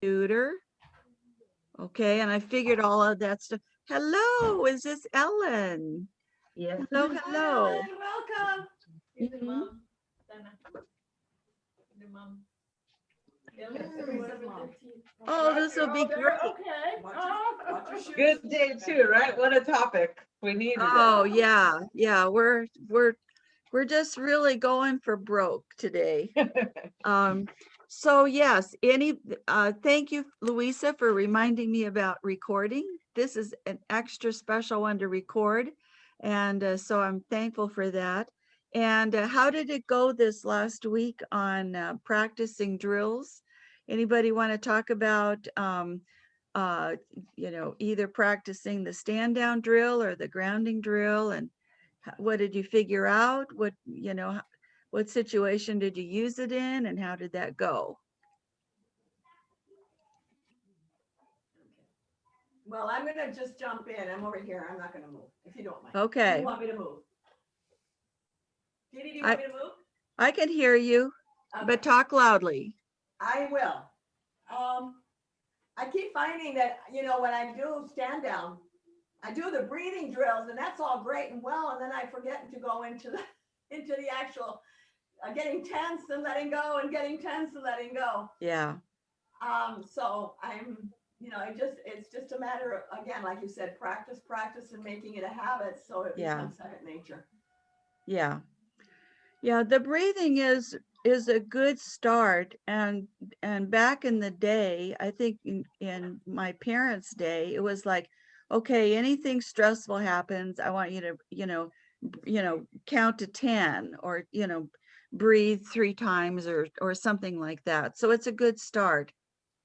computer. Okay, and I figured all of that stuff. Hello, is this Ellen? Yes. Hello, Hi, hello. Ellen, welcome. You're the Mhm. mom, Dana. The mom. Oh, this will be great. Okay. Good day too, right? What a topic. We needed it. Oh, yeah, yeah. We're just really going for broke today. So yes, thank you, Louisa, for reminding me about recording. This is an extra special one to record. And so I'm thankful for that. And how did it go this last week on practicing drills? Anybody want to talk about, either practicing the stand down drill or the grounding drill, and what did you figure out? What situation did you use it in, and how did that go? Well, I'm gonna just jump in. I'm over here. I'm not gonna move, if you don't mind. Okay. Do you want me to move? Didi, do you want me to move? I can hear you, Okay. but talk loudly. I will. I keep finding that, when I do stand down, I do the breathing drills, and that's all great and well, and then I forget to go into the actual getting tense and letting go, and getting tense and letting go. Yeah. So I'm, it's just a matter of, again, like you said, practice, and making it a habit, so it becomes second nature. Yeah. Yeah, the breathing is a good start. And back in the day, I think in my parents' day, it was like, okay, anything stressful happens, I want you to, count to 10, or, breathe 3 times, or something like that. So it's a good start.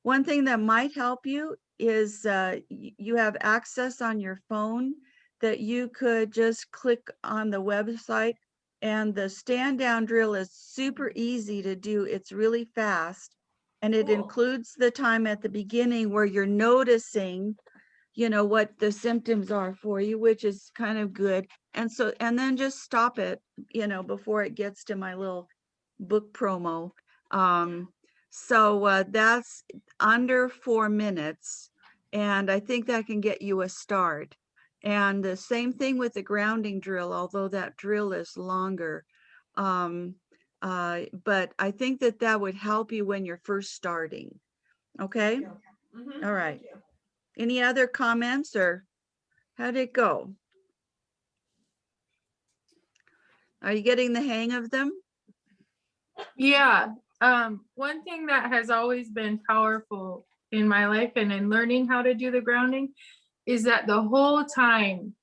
One thing that might help you is you have access on your phone that you could just click on the website, and the stand down drill is super easy to do. It's really fast, and it includes the time at the beginning where you're noticing, what the symptoms are for you, which is kind of good. And then just stop it, before it gets to my little book promo. So that's under 4 minutes, and I think that can get you a start. And the same thing with the grounding drill, although that drill is longer. But I think that would help you when you're first starting. Okay. All right. Any other comments, or how'd it go? Are you getting the hang of them? Yeah. One thing that has always been powerful in my life and in learning how to do the grounding is that the whole time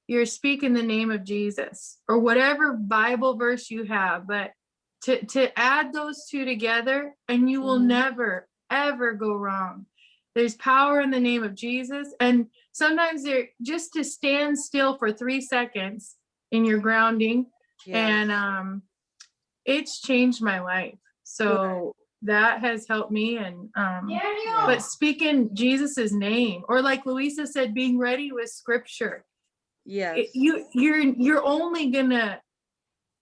you're speaking the name of Jesus or whatever Bible verse you have, but to add those two together, and you will never, ever go wrong. There's power in the name of Jesus. And sometimes they're just to stand still for 3 seconds in your grounding. Yes. And it's changed my life. So that has helped me. And but speaking Jesus's name, or like Louisa said, being ready with scripture. Yes. You're only gonna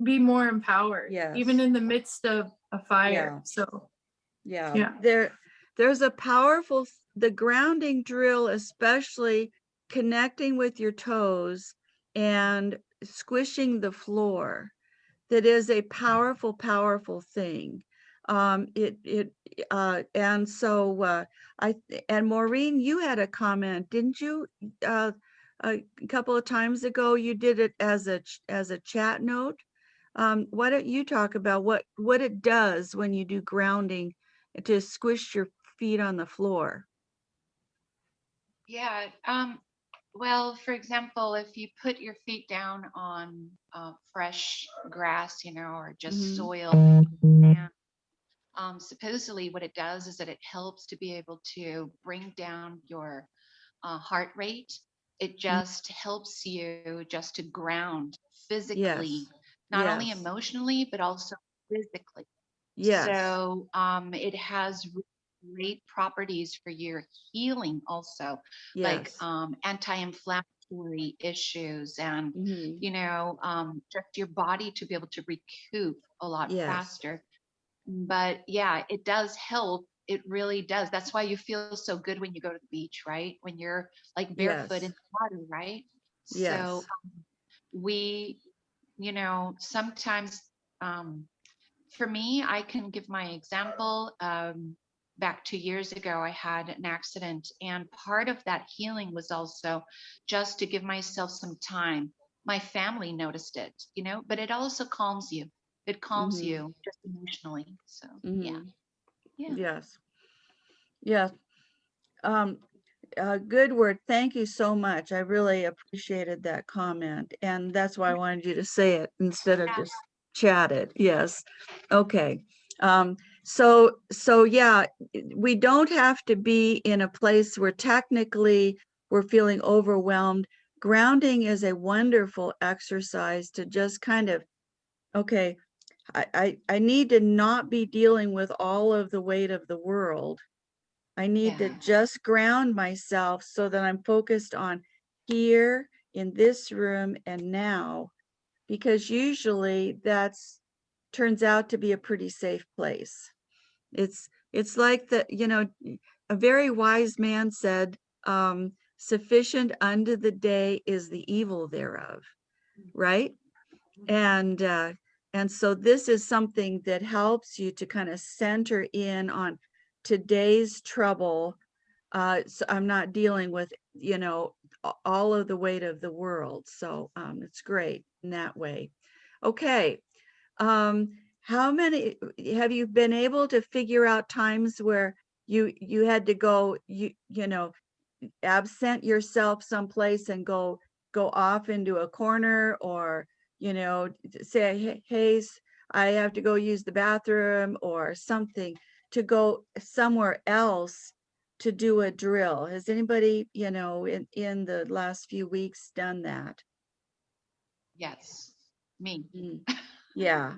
be more empowered, even in the midst of a fire. So there's a powerful, the grounding drill, especially connecting with your toes and squishing the floor, that is a powerful thing. And Maureen, you had a comment, didn't you? A couple of times ago, you did it as a chat note. Why don't you talk about what it does when you do grounding to squish your feet on the floor? Yeah. Well, for example, if you put your feet down on fresh grass, or just soil, and supposedly what it does is that it helps to be able to bring down your heart rate. It just helps you just to ground physically, not only emotionally, but also physically. So it has great properties for your healing also, like anti-inflammatory issues, and just your body to be able to recoup a lot faster. But yeah, it does help It really does. That's why you feel so good when you go to the beach, right? When you're like barefoot in Yes. the water, right? So Yes. we, sometimes, um, for me, I can give my example. Back 2 years ago, I had an accident, and part of that healing was also just to give myself some time. My family noticed it, but it also calms you. It calms Mm-hmm. you just emotionally. So yeah, Mm-hmm. yeah, Yes. Yes. Um, good word. Thank you so much. I really appreciated that comment. And that's why I wanted you to say it instead of just chat it. Yes. Okay. So yeah, we don't have to be in a place where technically we're feeling overwhelmed. Grounding is a wonderful exercise to just kind of, okay, I need to not be dealing with all of the weight of the world. I need to yeah, just ground myself so that I'm focused on here in this room and now, because usually that's turns out to be a pretty safe place. It's like a very wise man said, sufficient unto the day is the evil thereof, right? And so this is something that helps you to kind of center in on today's trouble. So I'm not dealing with, all of the weight of the world. So it's great in that way. Okay. Um, how many have you been able to figure out times where you had to go, absent yourself someplace and go off into a corner, or say, hey, I have to go use the bathroom or something, to go somewhere else to do a drill? Has anybody in the last few weeks done that? yes, me. Mm, yeah.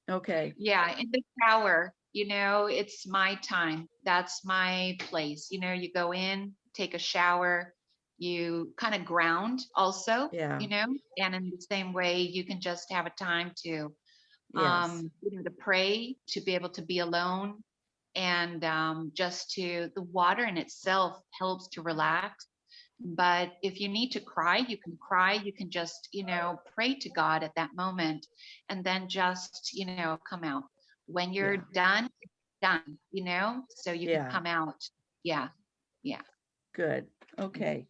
Okay. Yeah, in the shower, it's my time. That's my place. You go in, take a shower, you kind of ground also, Yeah. and in the same way, you can just have a time to, Yes. to pray, to be able to be alone, and just the water in itself helps to relax. But if you need to cry, you can cry. You can just, pray to God at that moment, and then just, come out. When you're Yeah. done, it's done, so you can Yeah. come out. Yeah. Yeah. Good. Okay.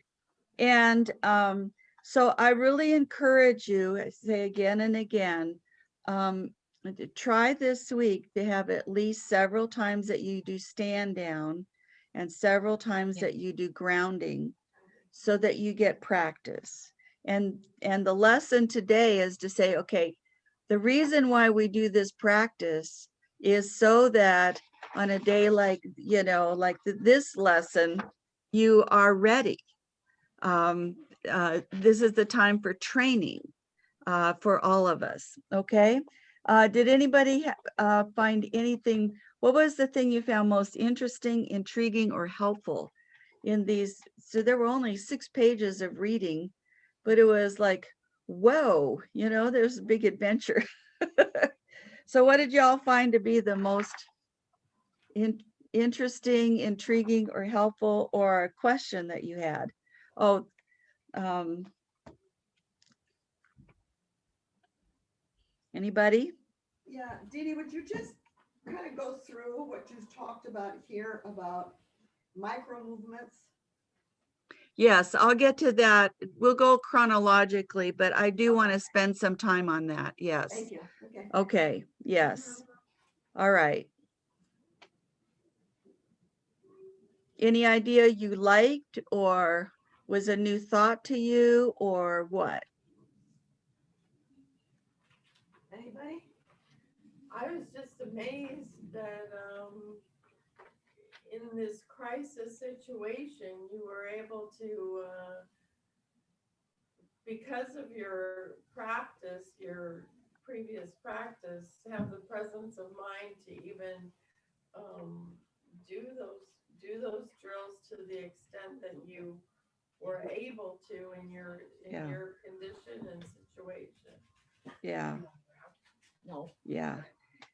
And so I really encourage you, I say again and again, um, to try this week to have at least several times that you do stand down and several times Yeah. that you do grounding, so that you get practice. And the lesson today is to say, okay, the reason why we do this practice is so that on a day like, this lesson, you are ready. um, this is the time for training for all of us. Okay. Did anybody find anything? What was the thing you found most interesting, intriguing, or helpful in these? So there were only 6 pages of reading, but it was like, whoa, there's a big adventure. So what did y'all find to be the most interesting, intriguing, or helpful, or a question that you had? Oh, um, anybody? Yeah, Dee Dee, would you just kind of go through what you've talked about here about micro movements? Yes, I'll get to that. We'll go chronologically, but I do want to spend some time on that. Yes. Thank you. Okay. Okay. Yes. All right. Any idea you liked, or was a new thought to you, or what? Anybody? I was just amazed that in this crisis situation, you were able to, because of your practice, your previous practice, have the presence of mind to even um, do those drills to the extent that you were able to in Yeah. your condition and situation. Yeah. No. Yeah.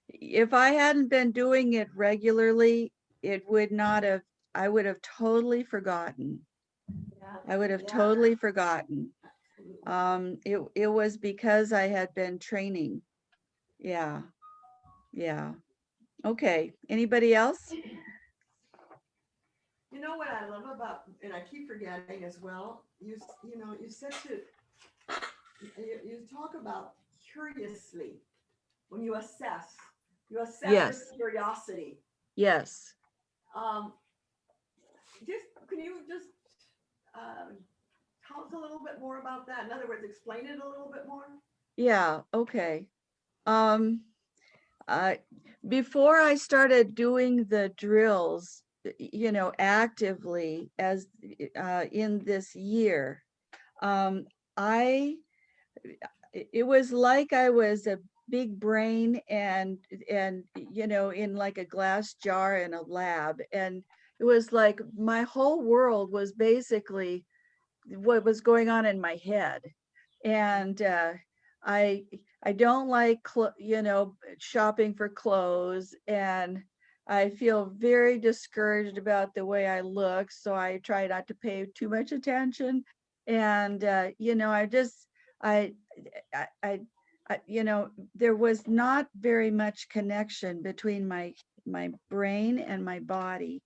If I hadn't been doing it regularly, it would not have, I would have totally forgotten. Yeah, I would have yeah, totally forgotten. absolutely. It was because I had been training. Yeah, yeah. Okay, anybody else? You know what I love about, and I keep forgetting as well, you know, you said to, you talk about curiously, when you assess with Yes, curiosity. yes. Um, just, can you just, uh, tell us a little bit more about that? In other words, explain it a little bit more? Yeah, okay. Um, I before I started doing the drills, you know, actively as in this year, um, I it was like I was a big brain and you know, in like a glass jar in a lab, and it was like my whole world was basically what was going on in my head. And i I don't like you know, shopping for clothes, and I feel very discouraged about the way I look, so I try not to pay too much attention. And you know, I just I I, I you know, there was not very much connection between my brain and my body.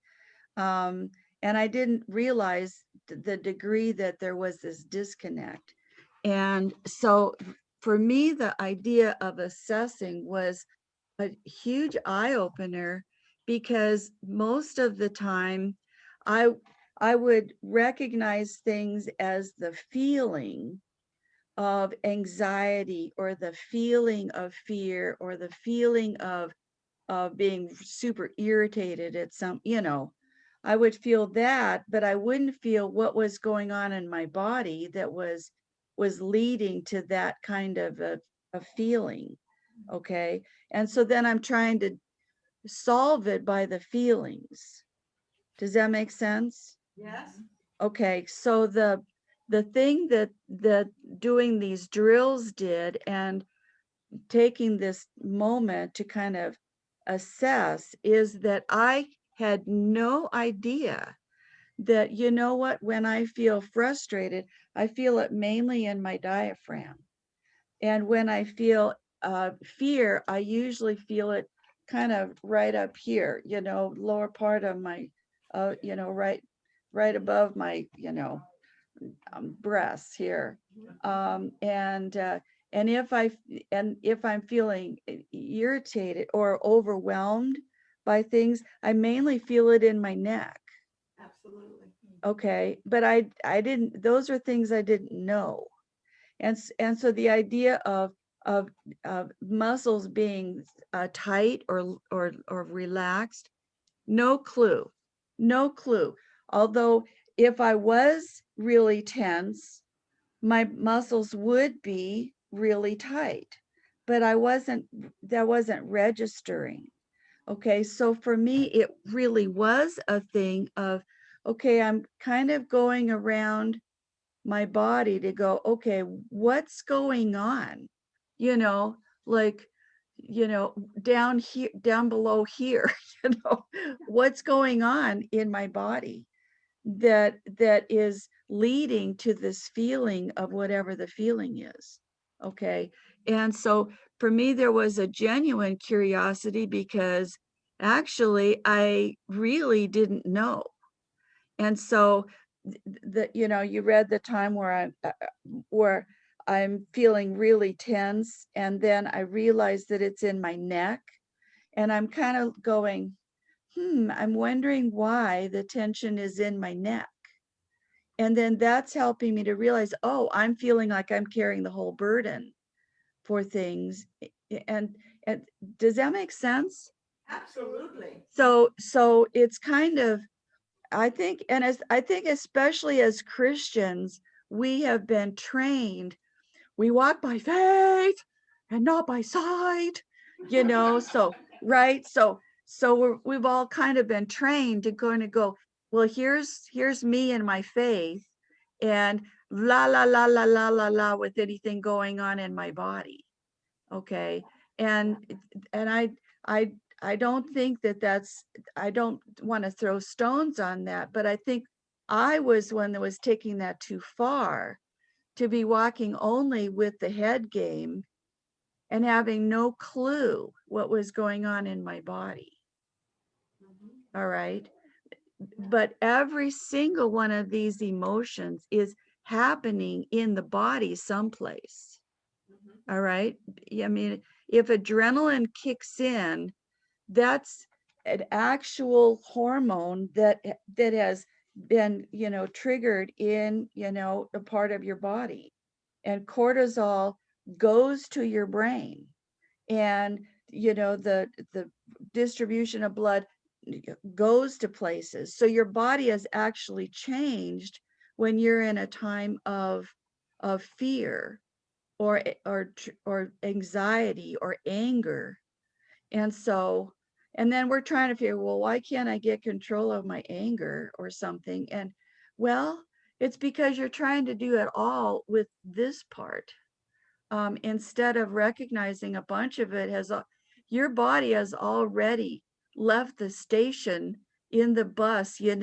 um, and I didn't realize the degree that there was this disconnect. And so for me, the idea of assessing was a huge eye opener, because most of the time I I would recognize things as the feeling of anxiety, or the feeling of fear, or the feeling of being super irritated at some, you know, I would feel that, but I wouldn't feel what was going on in my body that was leading to that kind of a feeling. Okay. And so then I'm trying to solve it by the feelings. Does that make sense? Yes? Okay. So the thing that doing these drills did, and taking this moment to kind of assess, is that I had no idea that, you know what, when I feel frustrated, I feel it mainly in my diaphragm. And when I feel fear, I usually feel it kind of right up here, you know, lower part of my, you know, right above my, you know, breasts here. And and if I'm feeling irritated or overwhelmed by things, I mainly feel it in my neck. Absolutely. Okay, but I didn't. Those are things I didn't know. And so the idea of muscles being tight or relaxed, no clue, no clue. Although if I was really tense, my muscles would be really tight, but that wasn't registering. Okay, so for me, it really was a thing of, okay, I'm kind of going around my body to go, okay, what's going on? You know, like, you know, down here, down below here, you know, what's going on in my body that is leading to this feeling of whatever the feeling is. Okay. And so for me, there was a genuine curiosity, because actually I really didn't know. And so the, you know, you read the time where where I'm feeling really tense, and then I realize that it's in my neck, and I'm kind of going, I'm wondering why the tension is in my neck. And then that's helping me to realize, oh, I'm feeling like I'm carrying the whole burden for things. And does that make sense? Absolutely. So it's kind of, I think, and as I think, especially as Christians, we have been trained, we walk by faith and not by sight, you know. So right, we've all kind of been trained to kind of go, well, here's me and my faith, and la la la la la la la with anything going on in my body. Okay. Yeah. And and I I don't think that I don't want to throw stones on that, but I think I was one that was taking that too far, to be walking only with the head game and having no clue what was going on in my body. All right. But every single one of these emotions is happening in the body someplace. All right. I mean, if adrenaline kicks in, that's an actual hormone that has been, triggered in, a part of your body. And cortisol goes to your brain, and the distribution of blood goes to places. So your body has actually changed when you're in a time of fear or anxiety or anger. And so, and then we're trying to figure, well, why can't I get control of my anger or something? And well, it's because you're trying to do it all with this part, instead of recognizing a bunch of it your body has already left the station in the bus, with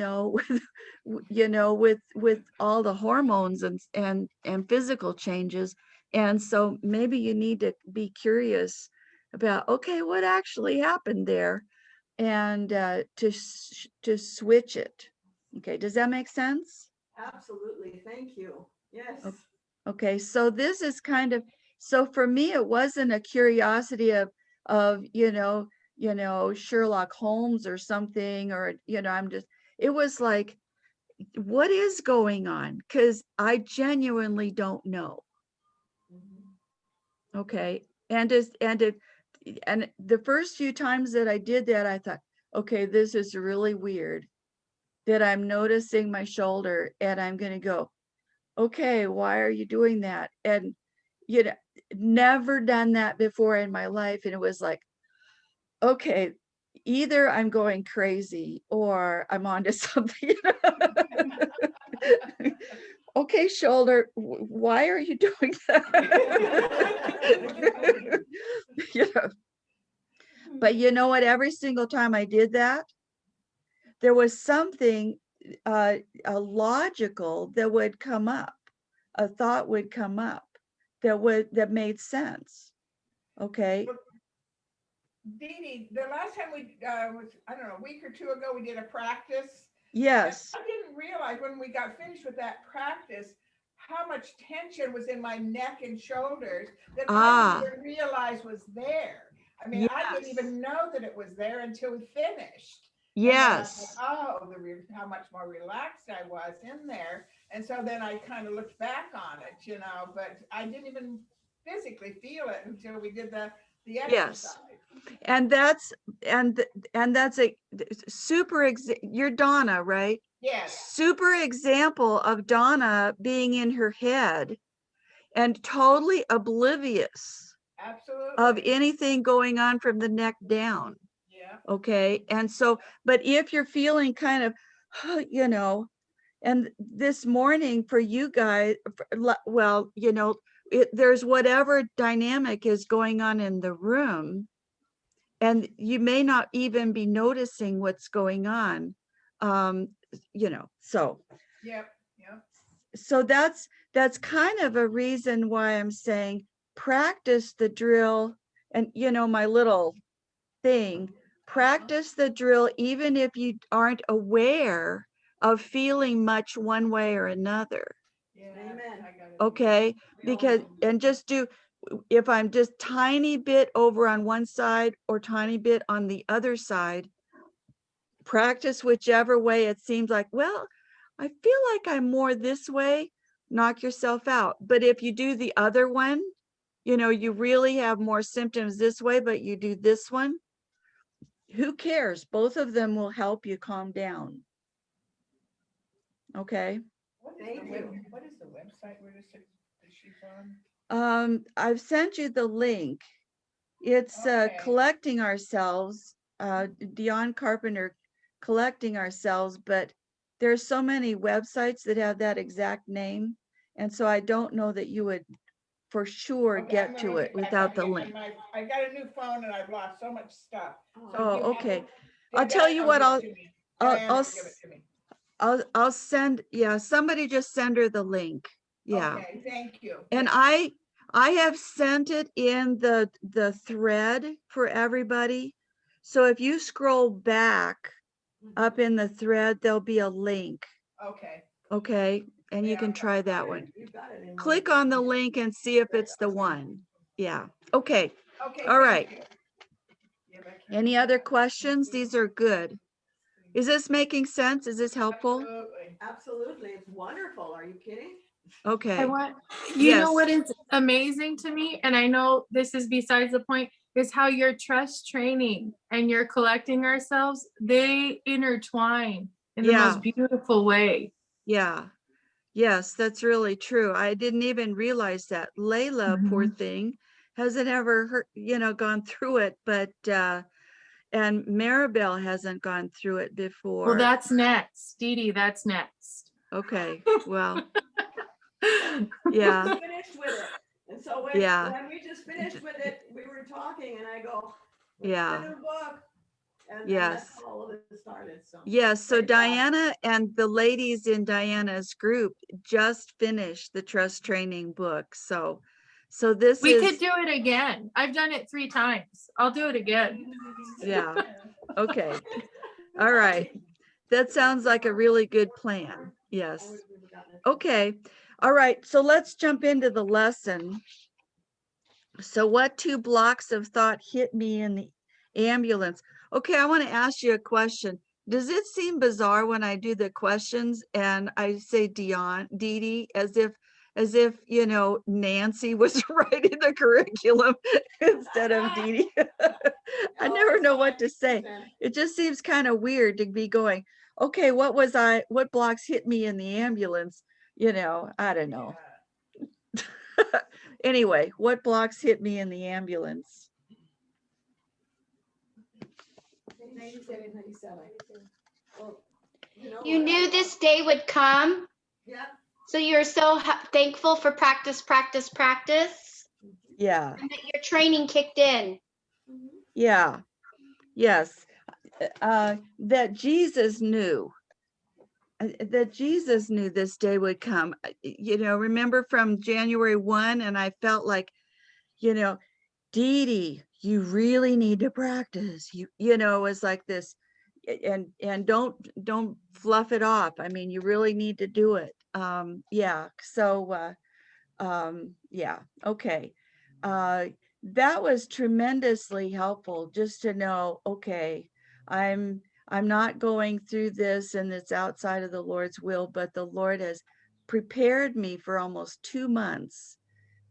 all the hormones and physical changes. And so maybe you need to be curious about, okay, what actually happened there, and to switch it. Okay, does that make sense? Absolutely. Thank you. Yes. Okay, so this is kind of, so for me, it wasn't a curiosity of Sherlock Holmes or something, or it was like, what is going on? Because I genuinely don't know. Okay, and the first few times that I did that, I thought, okay, this is really weird that I'm noticing my shoulder, and I'm going to go, okay, why are you doing that? And never done that before in my life. And it was like, okay, either I'm going crazy or I'm onto something. Okay, shoulder, why are you doing that? But you know what? Every single time I did that, there was something logical that would come up. A thought would come up that made sense. Okay. Dee Dee, the last time we was, I don't know, a week or two ago, we did a practice. Yes. I didn't realize when we got finished with that practice how much tension was in my neck and shoulders that I didn't even realize was there. I mean, I didn't Yes. even know that it was there until we finished. Yes. And then I thought, oh, how much more relaxed I was in there. And so then I kind of looked back on it, but I didn't even physically feel it until we did the exercise. And that's a super you're Donna, right? Yes. Super example of Donna being in her head and totally oblivious of anything going on from the neck down. Yeah. Okay. And so, but if you're feeling kind of, and this morning for you guys, well, there's whatever dynamic is going on in the room, and you may not even be noticing what's going on. So Yep. so that's kind of a reason why I'm saying practice the drill. And my little thing, practice the drill even if you aren't aware of feeling much one way or another. Yeah. Amen. Okay, because and just do, if I'm just tiny bit over on one side or tiny bit on the other side, practice whichever way it seems like, well, I feel like I'm more this way, knock yourself out. But if you do the other one, you really have more symptoms this way, but you do this one, who cares? Both of them will help you calm down. Okay. Thank you. What is the website where she's on? I've sent you the link. It's Collecting Ourselves, Dion Carpenter, Collecting Ourselves, but there's so many websites that have that exact name. And so I don't know that you would for sure Okay, I'm get gonna to look it it back without up the again. link. I got a new phone and I've lost so much stuff. So Oh, you have okay. to- I'll tell you what, give it to me. Diana I'll, will give it to me. I'll send, yeah, somebody just send her the link. Yeah. Okay, thank you. And Yeah. I have sent it in the thread for everybody. So if you scroll back up in the thread, there'll be a link. Okay. Okay. And you Yeah, can try that okay. one. You've got it in. Click on the link and see if it's the one. Yeah. Okay. Okay. All thank right. you. Yeah, but I can't Any look other at it. questions? These are good. Is this making sense? Is this helpful? Absolutely. Absolutely. It's wonderful. Are you kidding? I Okay. want, you know what Yes. is amazing to me, and I know this is besides the point, is how your trust training and your collecting ourselves, they intertwine in the Yeah. most beautiful way. Yeah. Yes, that's really true. I didn't even realize that. Layla, poor Mhm. thing, hasn't ever heard, gone through it, but and Maribel hasn't gone through it Well, before. that's next. Dee Dee, that's next. Okay. Well, We yeah. just finished with it. And so Yeah. when we just finished with it, we were talking and I go, Yeah. let's finish the book. And Yes. that's how all of it started. So Yes, so praise God. Diana and the ladies in Diana's group just finished the trust training book. So this We could is, do it again. I've done it 3 times. I'll do it again. yeah. Okay. All right. That sounds like a really good plan. Yes. I would have forgotten it. Okay. All right. So let's jump into the lesson. So what 2 blocks of thought hit me in the ambulance? Okay, I want to ask you a question. Does it seem bizarre when I do the questions and I say Dee Dee, as if Nancy was writing the curriculum instead of Dee Dee? I Oh, never that's know how I what to say. understand. It just seems kind of weird to be going, okay, what blocks hit me in the ambulance? I don't know. Anyway, what blocks hit me in the ambulance? 97, 97. Well, You what knew this day would come, Yeah. so you're so thankful for practice, practice, practice, Yeah, and that your training kicked in. yeah, yes. That Jesus knew this day would come. Remember from January 1, and I felt like, Dee Dee, you really need to practice. It was like this, and don't fluff it off. I mean, you really need to do it. Yeah. So, yeah. Okay. That was tremendously helpful just to know, okay, I'm not going through this and it's outside of the Lord's will, but the Lord has prepared me for almost 2 months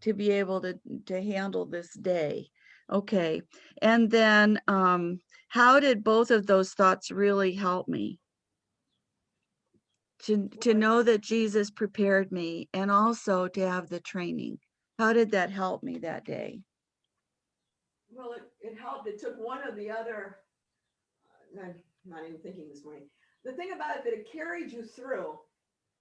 to be able to handle this day. Okay. And then how did both of those thoughts really help me? To know that Jesus prepared me and also to have the training. How did that help me that day? Well, it helped. It took one or the other. I'm not even thinking this morning. The thing about it, that it carried you through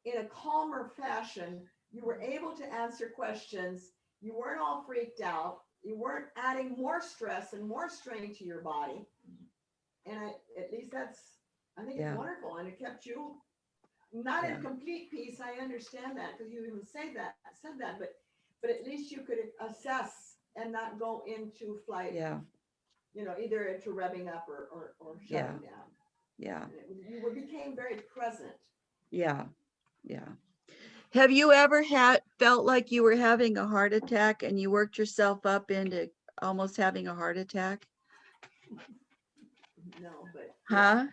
in a calmer fashion. You were able to answer questions. You weren't all freaked out. You weren't adding more stress and more strain to your body. And at least I think Yeah. it's wonderful. And it kept you not Yeah. in complete peace. I understand that because you even said that, but at least you could assess and not go into flight. Yeah. Either into revving up or shutting down. Yeah. You became very present. Yeah. Yeah. Have you ever felt like you were having a heart attack and you worked yourself up into almost having a heart attack? No, but Huh?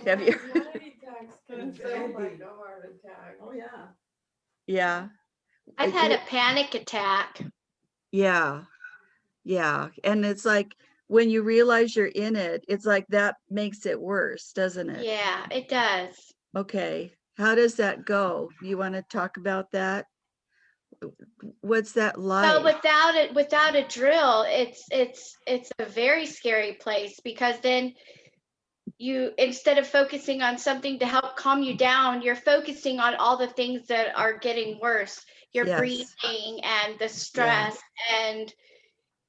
Have you? Anxiety attacks can feel like a heart attack. Oh yeah. Yeah. I've had a panic attack. Yeah. Yeah. And it's like when you realize you're in it, it's like that makes it worse, doesn't it? Yeah, it does. Okay. How does that go? You want to talk about that? What's that Well, like? without a drill, it's a very scary place, because then you, instead of focusing on something to help calm you down, you're focusing on all the things that are getting worse. Your Yes. breathing and the stress and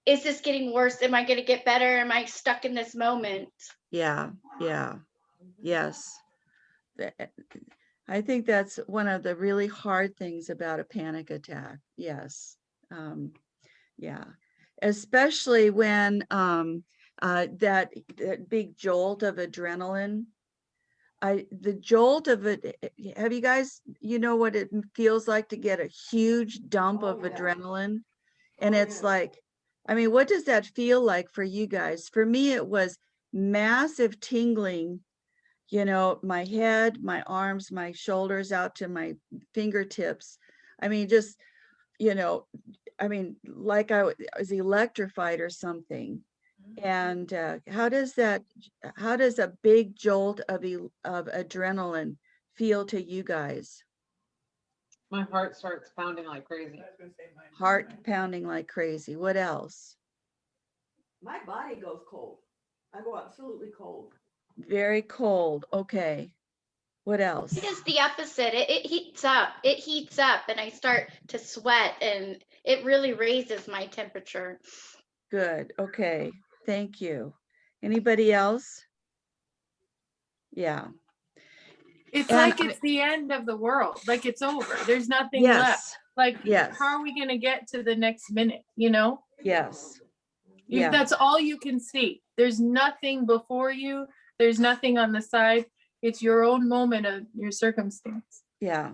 is this getting worse? Am I going to get better? Am I stuck in this moment? Yeah. Yes. I think that's one of the really hard things about a panic attack. Yes. Yeah. Especially when that big jolt of adrenaline. The jolt of it, have you guys, you know what it feels like to get a huge dump of adrenaline? And it's like, I mean, what does that feel like for you guys? For me, it was massive tingling, you know, my head, my arms, my shoulders out to my fingertips. I mean, just, you know, I mean, like I was electrified or something. And how does a big jolt of adrenaline feel to you guys? My heart starts pounding like crazy. I was gonna say mine. Heart pounding like crazy. What else? My body goes cold. I go absolutely cold. Very cold. Okay. What else? It is the opposite. It heats up. It heats up and I start to sweat and it really raises my temperature. Good. Okay. Thank you. Anybody else? Yeah. It's And like it's the end of the world. Like it's over. There's nothing left. yes. Like, Yes. how are we going to get to the next minute? You know, Yes. Yeah. that's all you can see. There's nothing before you. There's nothing on the side. It's your own moment of your circumstance. Yeah.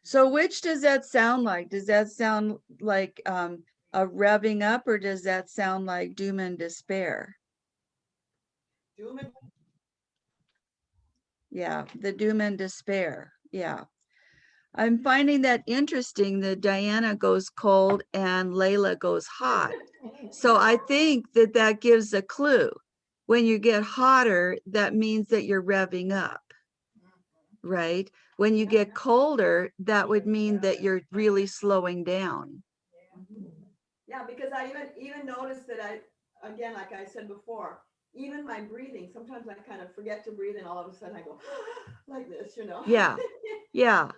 So which does that sound like? Does that sound like a revving up, or does that sound like doom and despair? Doom and Yeah, the doom and despair. Yeah. I'm finding that interesting that Diana goes cold and Layla goes hot. So I think that that gives a clue. When you get hotter, that means that you're revving up, right? When you get colder, that would mean that you're really slowing down. yeah, because I even noticed that again, like I said before, even my breathing, sometimes I kind of forget to breathe and all of a sudden I go like this, you know? Yeah. Yeah.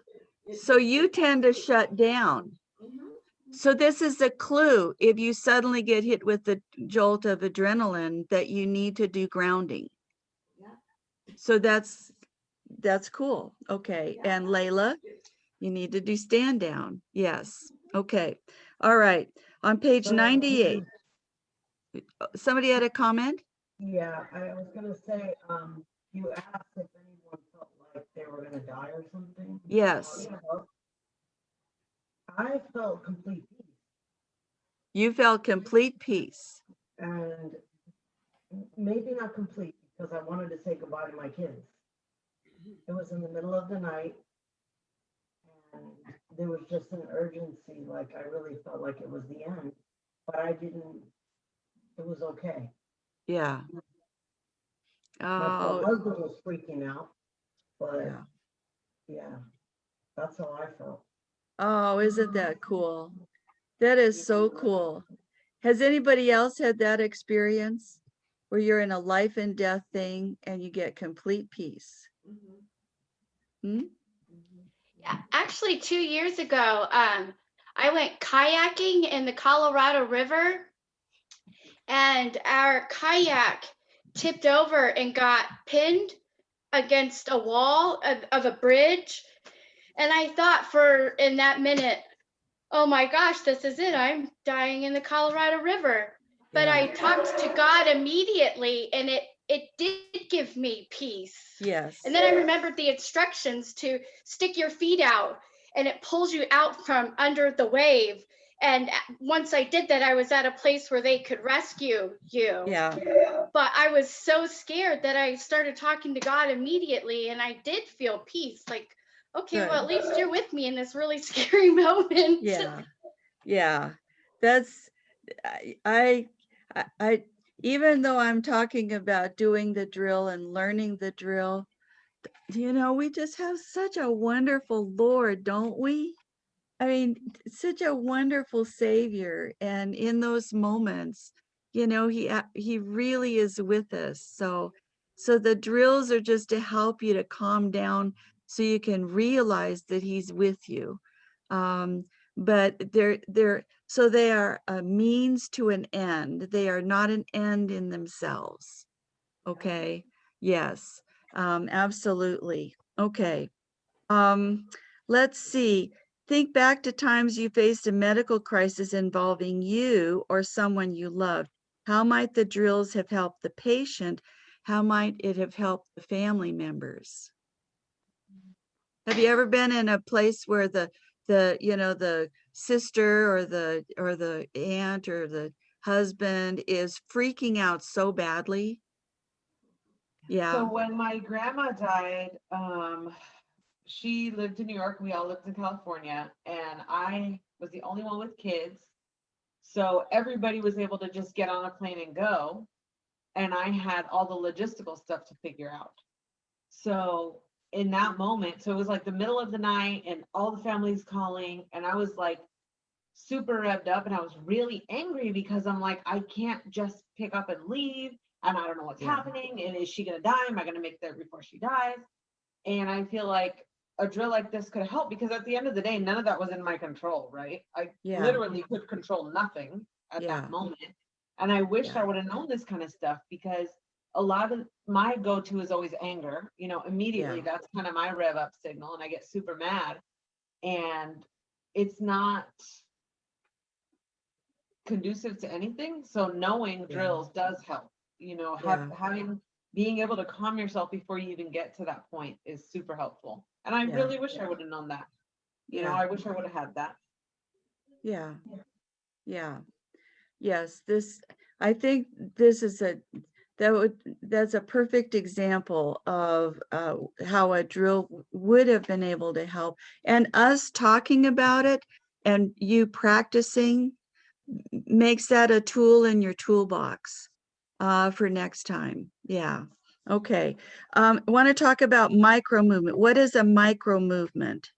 So you tend to shut down. Mhm. So this is a clue. If you suddenly get hit with the jolt of adrenaline, that you need to do grounding. Yeah. So that's cool. Okay. Yeah. And Layla, you need to do stand down. Yes. Okay. All right. On page 98. Somebody had a comment? Yeah, I was gonna say, you asked if anyone felt like they were gonna die or something. Yes. I felt complete peace, You felt complete peace. and maybe not complete because I wanted to say goodbye to my kids. It was in the middle of the night, and there was just an urgency, like I really felt like it was the end, but I didn't, it was okay. Yeah. My poor Oh, husband was freaking out, but yeah. yeah, that's how I felt. Oh, isn't that cool? That is so cool. Has anybody else had that experience where you're in a life and death thing and you get complete peace? Mhm. Hmm? Yeah, actually 2 years ago, I went kayaking in the Colorado River and our kayak tipped over and got pinned against a wall of a bridge. And I thought in that minute, oh my gosh, this is it. I'm dying in the Colorado River. But Yeah. I talked to God immediately and it did give me peace. Yes. And then I remembered the instructions to stick your feet out and it pulls you out from under the wave. And once I did that, I was at a place where they could rescue you. Yeah. But I was so scared that I started talking to God immediately and I did feel peace. Like, okay, well, at Good. least you're with me in this really scary moment. Yeah. Yeah. That's I even though I'm talking about doing the drill and learning the drill, you know, we just have such a wonderful Lord, don't we? I mean, such a wonderful Savior. And in those moments, you know, he really is with us. So So the drills are just to help you to calm down so you can realize that he's with you. But so they are a means to an end. They are not an end in themselves. Okay. Yes. Absolutely. Okay. Let's see. Think back to times you faced a medical crisis involving you or someone you loved. How might the drills have helped the patient? How might it have helped the family members? Have you ever been in a place where the sister or the aunt or the husband is freaking out so badly? Yeah. So when my grandma died, she lived in New York. We all lived in California, and I was the only one with kids. So everybody was able to just get on a plane and go. And I had all the logistical stuff to figure out. So in that moment, so it was like the middle of the night and all the families calling, and I was like super revved up, and I was really angry because I'm like, I can't just pick up and leave, and I don't know what's happening, and is she gonna die? Am I gonna make it there before she dies? And I feel like a drill like this could help, because at the end of the day, none of that was in my control, right? I literally could control nothing at that moment. And I wish I would have known this kind of stuff, because a lot of my go-to is always anger, immediately. That's kind of my rev up signal, and I get super mad. And it's not conducive to anything. So knowing drills does help, being able to calm yourself before you even get to that point is super helpful. And I really wish I would have known that. I wish I would have had that. Yeah. Yeah. Yes. I think this is that's a perfect example of how a drill would have been able to help. And us talking about it and you practicing makes that a tool in your toolbox for next time. Yeah. Okay. I want to talk about micro movement. What is a micro movement?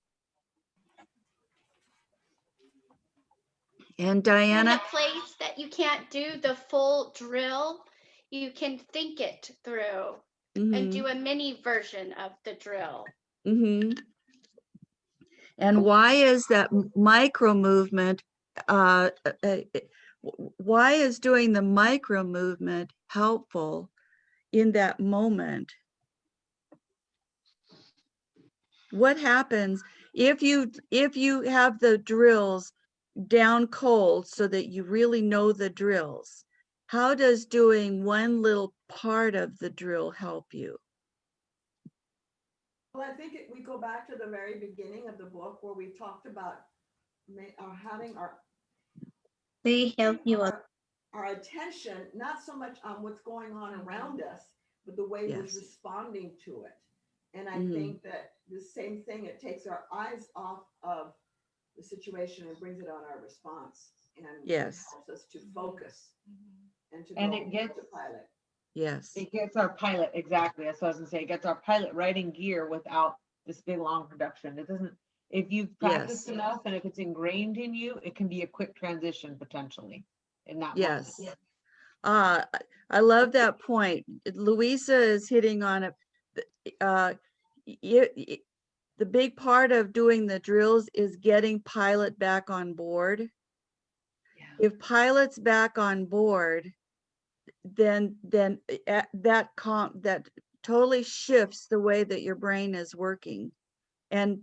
And In Diana? a place that you can't do the full drill, you can think it through and do a mini version of the drill. And why is that micro movement, why is doing the micro movement helpful in that moment? What happens if you have the drills down cold so that you really know the drills? How does doing one little part of the drill help you? Well, I think we go back to the very beginning of the book where we talked about having They help you our attention, not so much on what's going on around us, but the way we're responding to it. And I think that the same thing, it takes our eyes off of the situation and brings it on our response. And helps us to focus and to go to pilot. Yes. It gets our pilot, exactly. That's what I was gonna say. It gets our pilot right in gear without this big long production. It doesn't, if you've practiced enough and if it's ingrained in you, it can be a quick transition potentially in that moment. I love that point. Louisa is hitting on it. The big part of doing the drills is getting pilot back on board. If pilot's back on board, then that totally shifts the way that your brain is working, and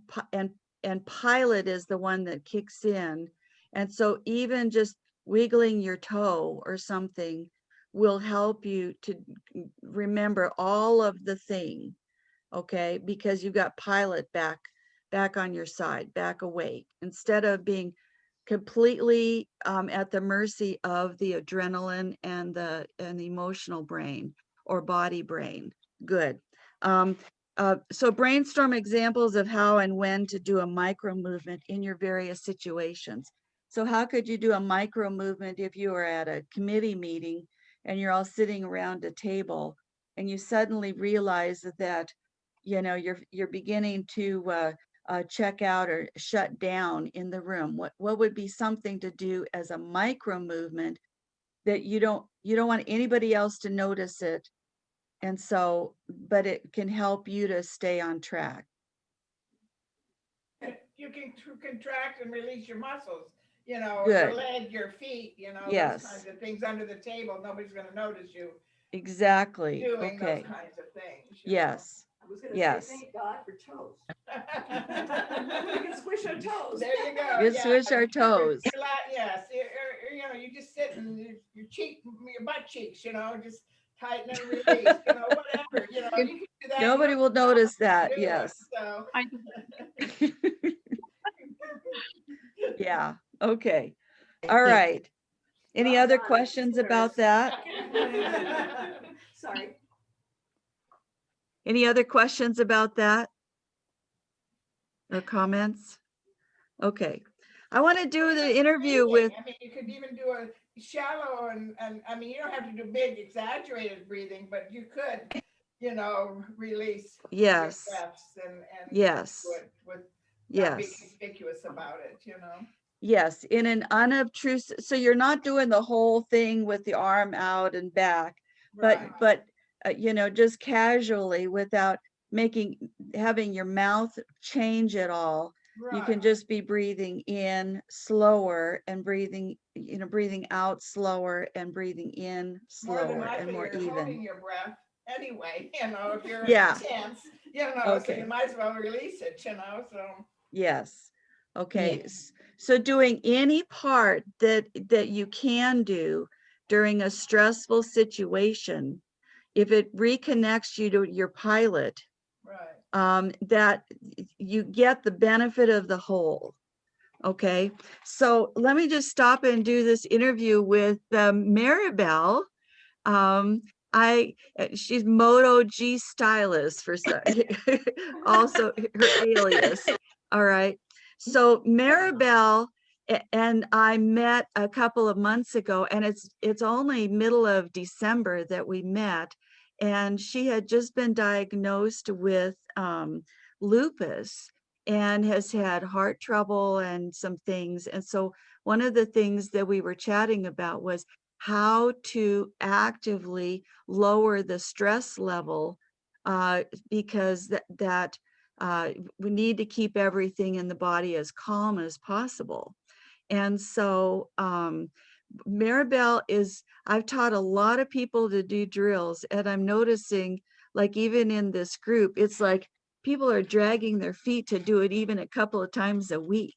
pilot is the one that kicks in. And so even just wiggling your toe or something will help you to remember all of the thing, okay? Because you've got pilot back on your side, back awake, instead of being completely at the mercy of the adrenaline and the emotional brain or body brain. Good. So brainstorm examples of how and when to do a micro movement in your various situations. So how could you do a micro movement if you are at a committee meeting and you're all sitting around a table and you suddenly realize that you're beginning to check out or shut down in the room? What would be something to do as a micro movement that you don't want anybody else to notice it, And so, but it can help you to stay on track. You can contract and release your muscles, you know, your Good. leg, your feet, you know, those Yes. kinds of things under the table. Nobody's gonna notice you Exactly. doing those Okay. kinds of things. you know. Yes. I was gonna Yes. say, thank God for toes. We can squish our toes. There you go. Let's yeah. switch our toes. Yes, you know, you just sit and your cheek, your butt cheeks, you know, just tighten and release, you know, whatever, you know, you can do that. Nobody you will don't notice have that. to do it, Yes. So. Yeah. Okay. All right. Any Well other done, questions listeners. about that? Sorry. Any other questions about that? Or comments? Okay. I want to do the interview with, I mean, you could even do a shallow and I mean, you don't have to do big exaggerated breathing, but you could, you know, release your yes, breaths and yes, do it with not being yes, conspicuous about it, you know. yes, in an unobtrusive, so you're not doing the whole thing with the arm out and back, Right. but you know, just casually without having your mouth change at all. You can Right. just be breathing in slower and breathing, you know, breathing out slower and breathing in More than slower and likely, more you're even. holding your breath anyway, you know, if you're Yeah. tense, you know, so Okay. you might as well release it, you know, so. Yes. Okay. So doing any part that you can do during a stressful situation, if it reconnects you to your pilot, Right. that you get the benefit of the whole. Okay. So let me just stop and do this interview with Maribel. She's Moto G stylist for also her alias. All right. So Maribel and I met a couple of months ago, and it's only middle of December that we met, and she had just been diagnosed with lupus and has had heart trouble and some things. And so one of the things that we were chatting about was how to actively lower the stress level, because we need to keep everything in the body as calm as possible. And so Maribel I've taught a lot of people to do drills, and I'm noticing, like, even in this group, it's like people are dragging their feet to do it even a couple of times a week.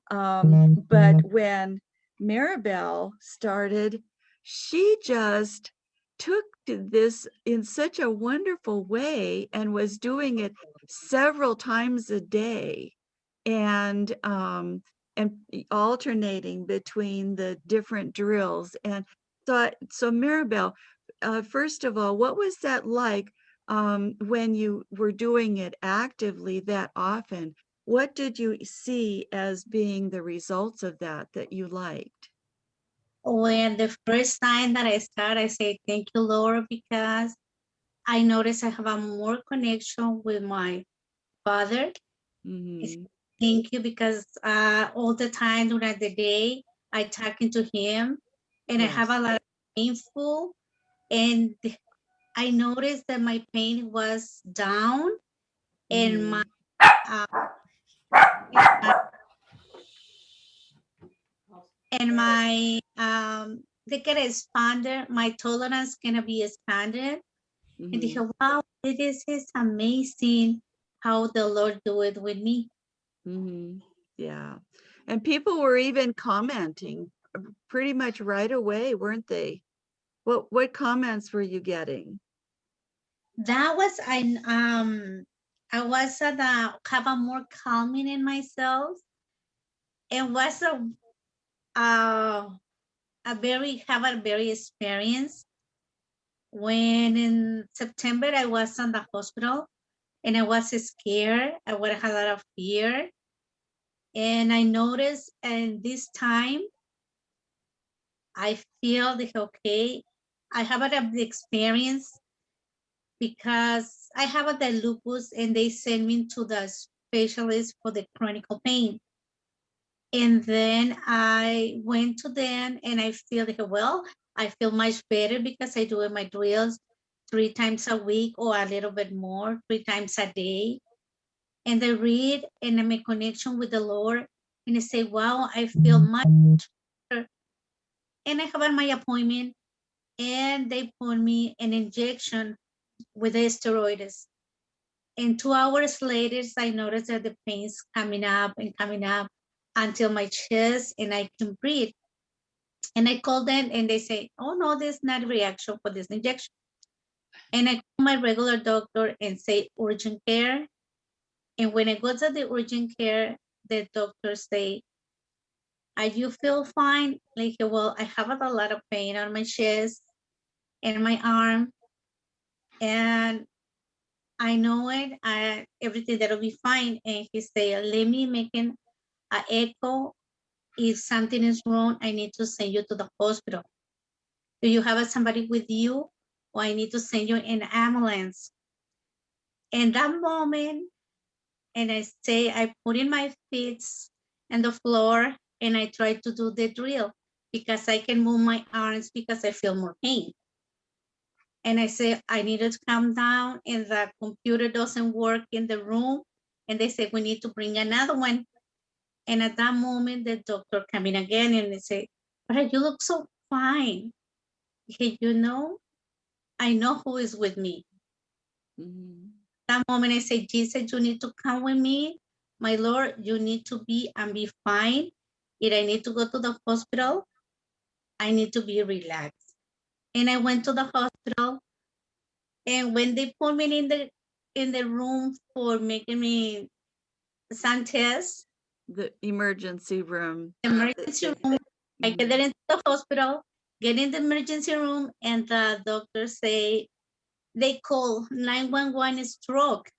But when Maribel started, she just took to this in such a wonderful way and was doing it several times a day, and alternating between the different drills. And so Maribel, first of all, what was that like when you were doing it actively that often? What did you see as being the results of that you liked? When the first time that I started, I say, thank you, Lord, because I noticed I have a more connection with my Father. Mhm. Thank you, because all the time during the day, I talking to him and I have a Yes. lot of painful, and I noticed that my pain was down and my Mhm. uh, and my they get expanded, my tolerance gonna be expanded. And they Mhm. say, wow, this is amazing how the Lord do it with me. Mhm. Yeah. And people were even commenting pretty much right away, weren't they? What comments were you getting? That was I was have a more calming in myself, and was uh, a very experience when in September I was in the hospital and I was scared. I would have a lot of fear, and I noticed, and this time I feel like, okay, I have the experience because I have the lupus and they send me to the specialist for the chronic pain. And then I went to them and I feel like, well, I feel much better because I do my drills 3 times a week or a little bit more, 3 times a day. And I read and I make connection with the Lord. And I say, wow, I feel much better. And I have my appointment and they put me an injection with the steroids. And 2 hours later, I noticed that the pain's coming up and coming up until my chest and I can breathe. And I called them and they say, oh no, there's not a reaction for this injection. And I call my regular doctor and say urgent care. And when I go to the urgent care, the doctor say, are you feel fine? Like, well, I have a lot of pain on my chest and my arm. And I know it, everything that'll be fine. And he say, let me make an echo. If something is wrong, I need to send you to the hospital. Do you have somebody with you? Or I need to send you an ambulance. In that moment, and I say, I put in my feet on the floor and I try to do the drill because I can move my arms because I feel more pain. And I say, I need to calm down and the computer doesn't work in the room. And they say, we need to bring another one. And at that moment, the doctor come in again and they say, but you look so fine. Hey, you know, I know who is with me. That moment I say, Jesus, you need to come with me. My Lord, you need to be and be fine. If I need to go to the hospital, I need to be relaxed. And I went to the hospital. And when they put me in the room for making me some tests, The emergency room. emergency room, I get there into the hospital, get in the emergency room, and the doctor say, they call 911 stroke.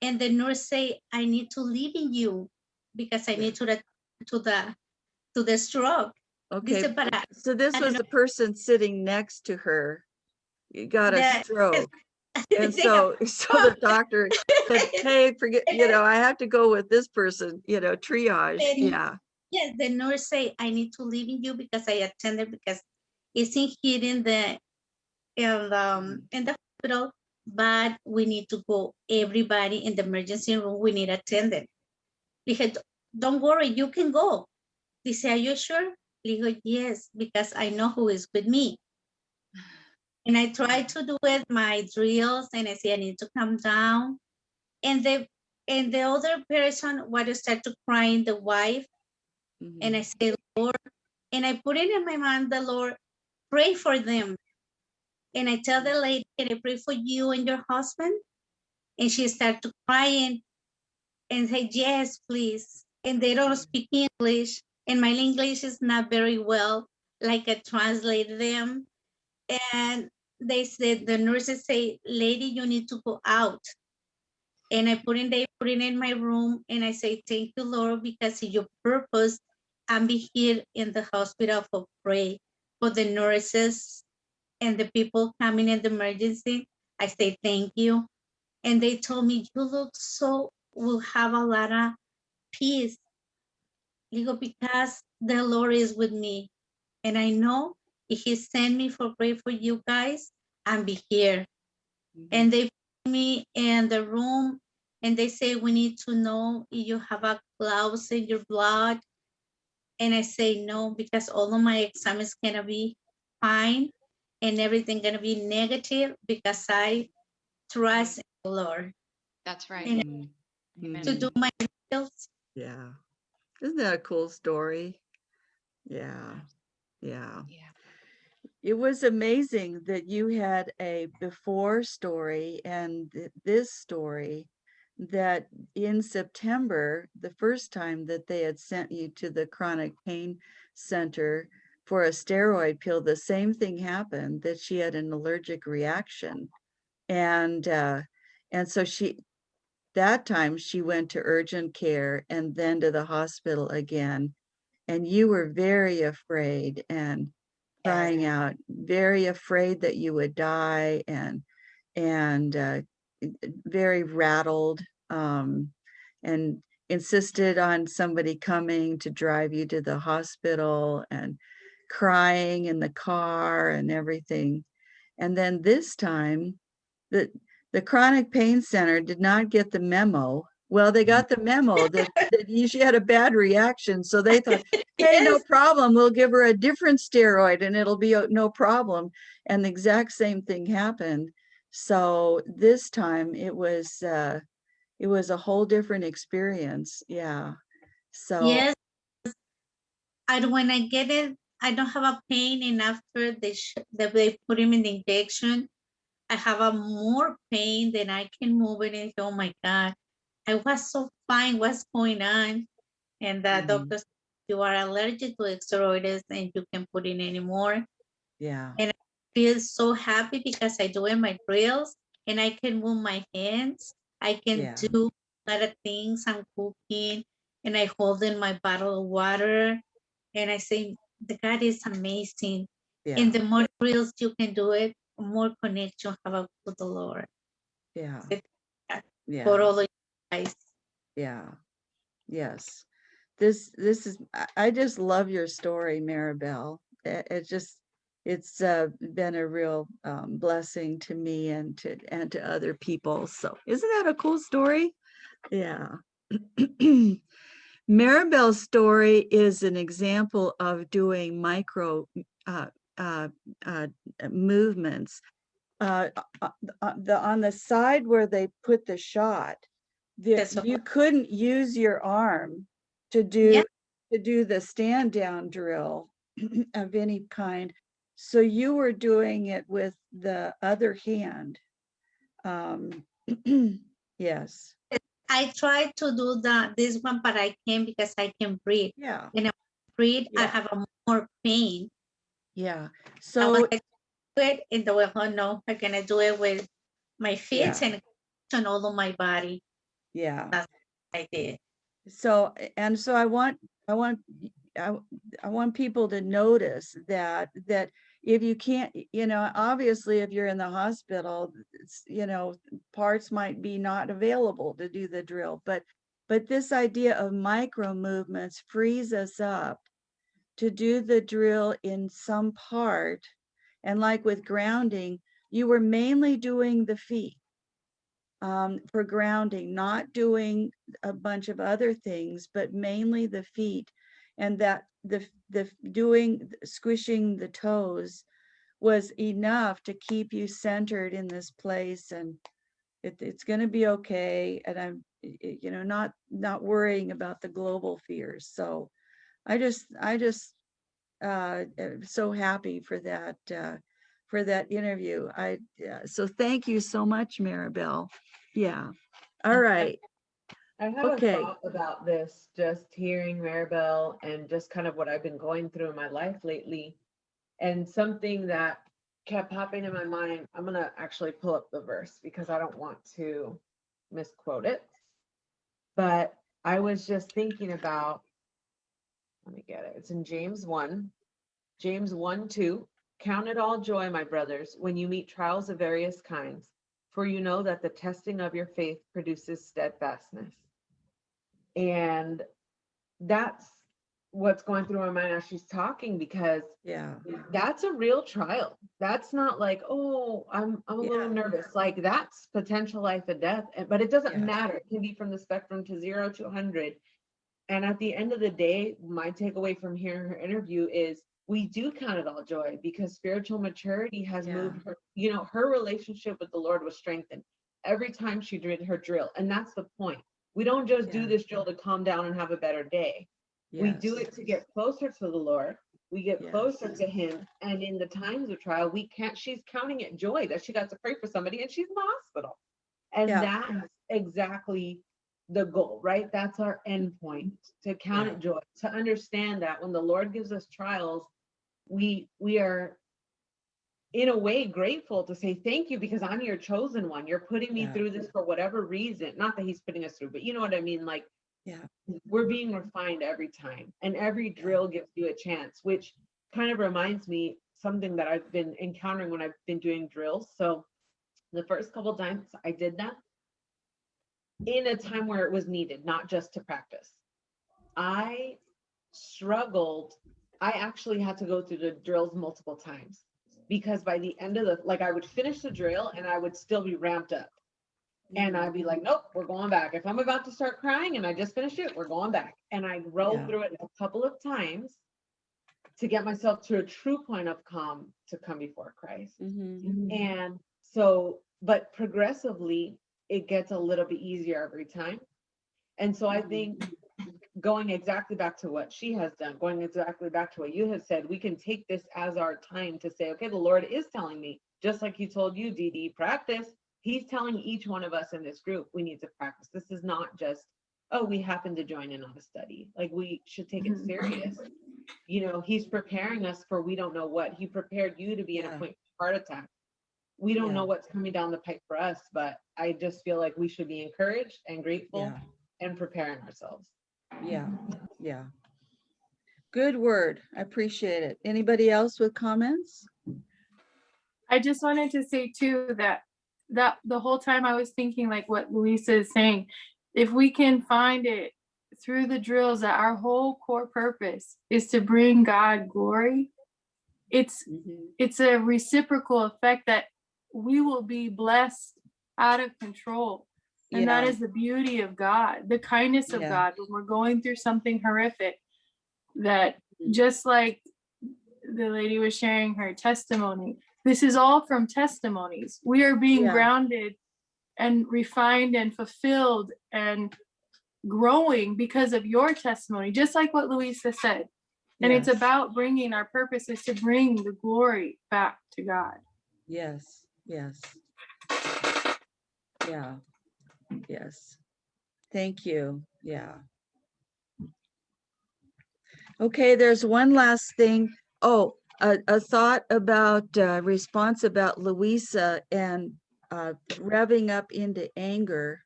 And the nurse say, I need to leave in you because I need to the stroke. Okay, Dice, para, so this I don't was the person sitting next to her. You got a The- stroke. And they have so the doctor said, hey, forget, I have to go with this person, triage. And Yeah. yes, the nurse say, I need to leave in you because I attended because it's in here in the hospital, but we need to go, everybody in the emergency room, we need attendant. Dije, don't worry, you can go. Dice, are you sure? Digo, yes, because I know who is with me. And I try to do it, my drills, and I say I need to calm down. And the other person want to start to crying, the wife, and I say, Lord, and I put it in my mind, the Lord, pray for them. And I tell the lady, can I pray for you and your husband? And she started to crying and say, yes, please. And they don't speak English, and my English is not very well, like I translate them. And they said, the nurses say, lady, you need to go out. And they put it in my room, and I say, thank you, Lord, because of your purpose, I'm be here in the hospital for pray for the nurses and the people coming in the emergency. I say, thank you. And they told me, you look so, will have a lot of peace. Digo, because the Lord is with me. And I know if he sent me for pray for you guys, I'll be here. And they put me in the room and they say, we need to know if you have a clouds in your blood. And I say no, because all of my exams gonna be fine and everything gonna be negative because I trust in the Lord. That's right. And Amen. to do my skills. Yeah. Isn't that a cool story? Yeah. Yeah. Yeah. It was amazing that you had a before story and this story, that in September, the first time that they had sent you to the chronic pain center for a steroid pill, the same thing happened, that she had an allergic reaction. And so that time she went to urgent care and then to the hospital again. And you were very afraid and crying out, very afraid that you would die, and very rattled, and insisted on somebody coming to drive you to the hospital, and crying in the car and everything. And then this time, the chronic pain center did not get the memo. Well, they got the memo that she had a bad reaction. So they thought, hey, no Yes, problem. We'll give her a different steroid and it'll be no problem. And the exact same thing happened. So this time it was a whole different experience. Yeah. So yes. And when I get it, I don't have a pain. And after they put him in the injection, I have a more pain than I can move it. And oh my God, I was so fine. What's going on? And the mhm, doctor said, you are allergic to steroids and you can put in anymore. yeah, And I feel so happy because I do my drills and I can move my hands. I can yeah, do a lot of things. I'm cooking and I hold in my bottle of water and I say, the God is amazing. And yeah, the more drills you can do it, the more connection have with the Lord. yeah, It- yeah, For all of you guys. yeah, yes. This is I just love your story, Maribel. It just it's been a real blessing to me and to other people. So isn't that a cool story? Yeah. Maribel's story is an example of doing micro uh, uh, uh, movements. On the side where they put the shot, That's all. you couldn't use your arm to Yeah, do the stand down drill of any kind. So you were doing it with the other hand. Um, yes. I try to do this one, but I can't because I can breathe. Yeah. When I breathe, I Yeah. have a more pain. Yeah. I want So to do it in the way, oh no, I'm gonna do it with my yeah. feet and all of my body. Yeah. That's what I did. So and so I want I, I want people to notice that if you can't, obviously if you're in the hospital, parts might be not available to do the drill, but this idea of micro movements frees us up to do the drill in some part. And like with grounding, you were mainly doing the feet for grounding, not doing a bunch of other things, but mainly the feet. And that the doing squishing the toes was enough to keep you centered in this place, and it's going to be okay. And I'm not worrying about the global fears. So I just am so happy for that interview. So thank you so much, Maribel. Yeah. All right. I have a Okay. thought about this, just hearing Maribel and just kind of what I've been going through in my life lately. And something that kept popping in my mind, I'm going to actually pull up the verse because I don't want to misquote it. But I was just thinking about, let me get it. It's in James 1, James 1:2. Count it all joy, my brothers, when you meet trials of various kinds, for you know that the testing of your faith produces steadfastness. And that's what's going through my mind as she's talking, because Yeah. that's a real trial. That's not like, oh, I'm a little nervous. Like that's potential life and death. But it doesn't Yeah. matter. It can be from the spectrum to 0 to 100. And at the end of the day, my takeaway from hearing her interview is we do count it all joy because spiritual maturity has moved her, her relationship with the Lord was strengthened every time she did her drill. And that's the point. We don't just do this drill to calm down and have a better day. We do it to get closer to the Lord. We get closer to him. And in the times of trial, she's counting it joy that she got to pray for somebody and she's in the hospital. And that's exactly the goal, right? That's our end point, to count it joy, to understand that when the Lord gives us trials, we are in a way grateful to say thank you because I'm your chosen one. You're putting me through this for whatever reason. Not that he's putting us through, but you know what I mean? Like, we're being refined every time, and every drill gives you a chance, which kind of reminds me something that I've been encountering when I've been doing drills. So the first couple times I did that in a time where it was needed, not just to practice. I struggled. I actually had to go through the drills multiple times because by the end of the, like, I would finish the drill and I would still be ramped up. And I'd be like, nope, we're going back. If I'm about to start crying and I just finished it, we're going back. And I rolled Yeah. through it a couple of times to get myself to a true point of calm to come before Christ. And so, but progressively, it gets a little bit easier every time. And so I think going exactly back to what she has done, going exactly back to what you have said, we can take this as our time to say, okay, the Lord is telling me, just like he told you, Dee Dee, practice. He's telling each one of us in this group, we need to practice. This is not just, oh, we happen to join in on a study. Like, we should take it serious. You know, he's preparing us for, we don't know what. He prepared you to be in a point of heart attack. We don't know what's coming down the pipe for us, but I just feel like we should be encouraged and grateful and preparing ourselves. Yeah. Good word. I appreciate it. Anybody else with comments? I just wanted to say too that the whole time I was thinking like what Louisa is saying, if we can find it through the drills that our whole core purpose is to bring God glory, it's a reciprocal effect that we will be blessed out of control. And that is the beauty of God, the kindness of God when we're going through something horrific, that just like the lady was sharing her testimony, this is all from testimonies. We are being grounded and refined and fulfilled and growing because of your testimony, just like what Louisa said. And it's about bringing, our purpose is to bring the glory back to God. Yes. Thank you. Okay, there's one last thing. Oh, a thought about response about Louisa and revving up into anger.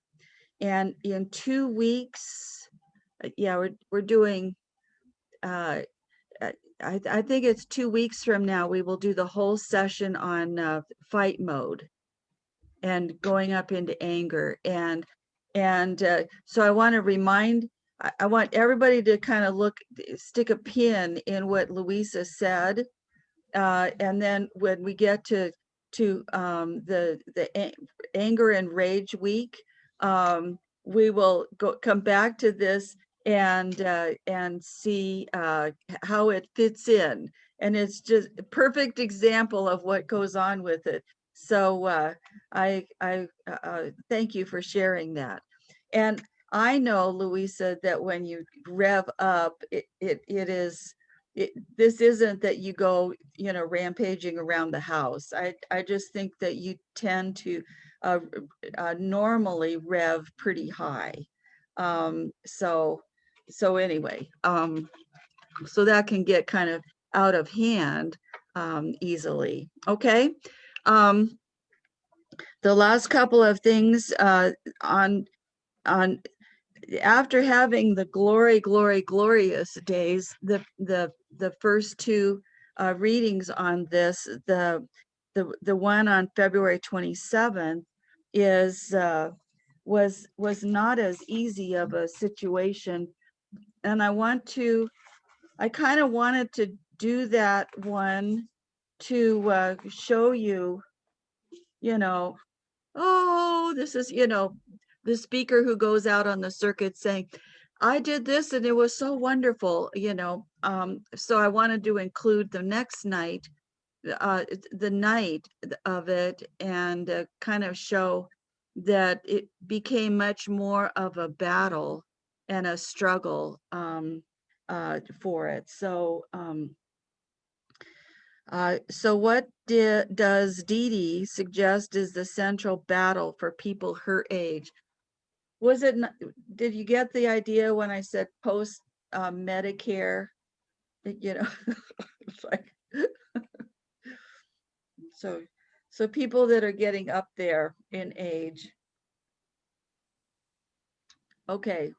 And in 2 weeks, we're doing, I think it's 2 weeks from now, we will do the whole session on fight mode and going up into anger. And so I want to remind, I want everybody to kind of stick a pin in what Louisa said. And then when we get to the anger and rage week, we will come back to this and see how it fits in. And it's just a perfect example of what goes on with it. So I thank you for sharing that. And I know, Louisa, that when you rev up, this isn't that you go, rampaging around the house. I just think that you tend to normally rev pretty high. So anyway, so that can get kind of out of hand easily. Okay. The last couple of things on after having the glorious days, the first two readings on this, the one on February 27th was not as easy of a situation. And I kind of wanted to do that one to show you, oh, this is, the speaker who goes out on the circuit saying, I did this and it was so wonderful, so I wanted to include the next night, the night of it, and kind of show that it became much more of a battle and a struggle for it. So what does Dee Dee suggest is the central battle for people her age? Was it, did you get the idea when I said post Medicare? It's like, so people that are getting up there in age. Okay.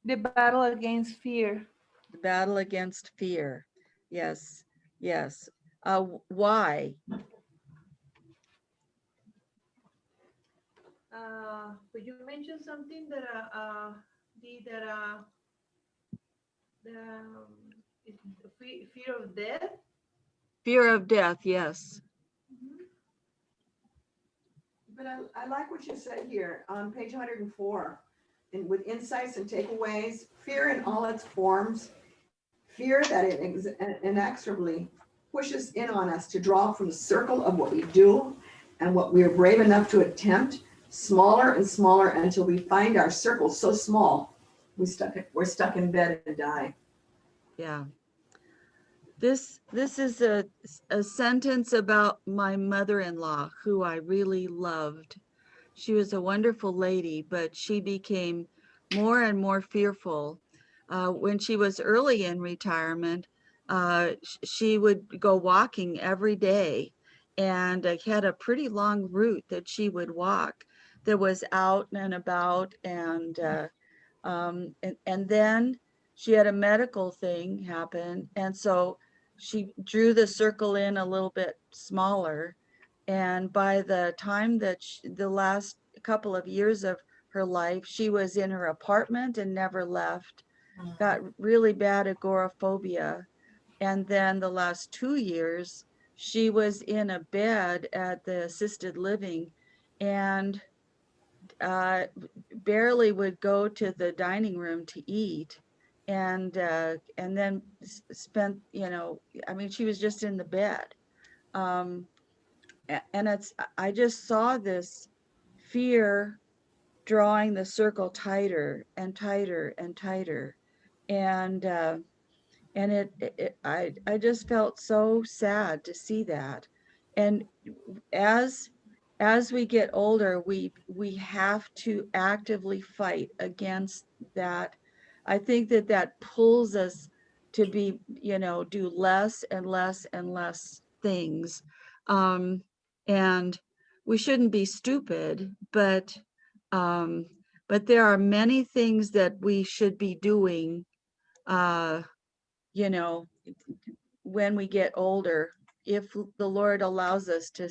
The battle against fear. The battle against fear. Yes. Why? But you mentioned something that fear of death. Fear of death, yes. But I like what you said here on page 104, and with insights and takeaways, fear in all its forms, fear that it inexorably pushes in on us to draw from the circle of what we do and what we are brave enough to attempt, smaller and smaller until we find our circle so small, we're stuck in bed and die. Yeah. This is a sentence about my mother-in-law, who I really loved. She was a wonderful lady, but she became more and more fearful. When she was early in retirement, she would go walking every day and had a pretty long route that she would walk that was out and about. And then she had a medical thing happen. And so she drew the circle in a little bit smaller. And by the time that the last couple of years of her life, she was in her apartment and never left, got really bad agoraphobia. And then the last 2 years, she was in a bed at the assisted living and uh, barely would go to the dining room to eat. And then spent, I mean, she was just in the bed. Um, and I just saw this fear drawing the circle tighter and tighter and tighter. And I just felt so sad to see that. And as we get older, we have to actively fight against that. I think that pulls us to be, do less and less and less things. Um, and we shouldn't be stupid, um, but there are many things that we should be doing, uh, you know, when we get older, if the Lord allows us to,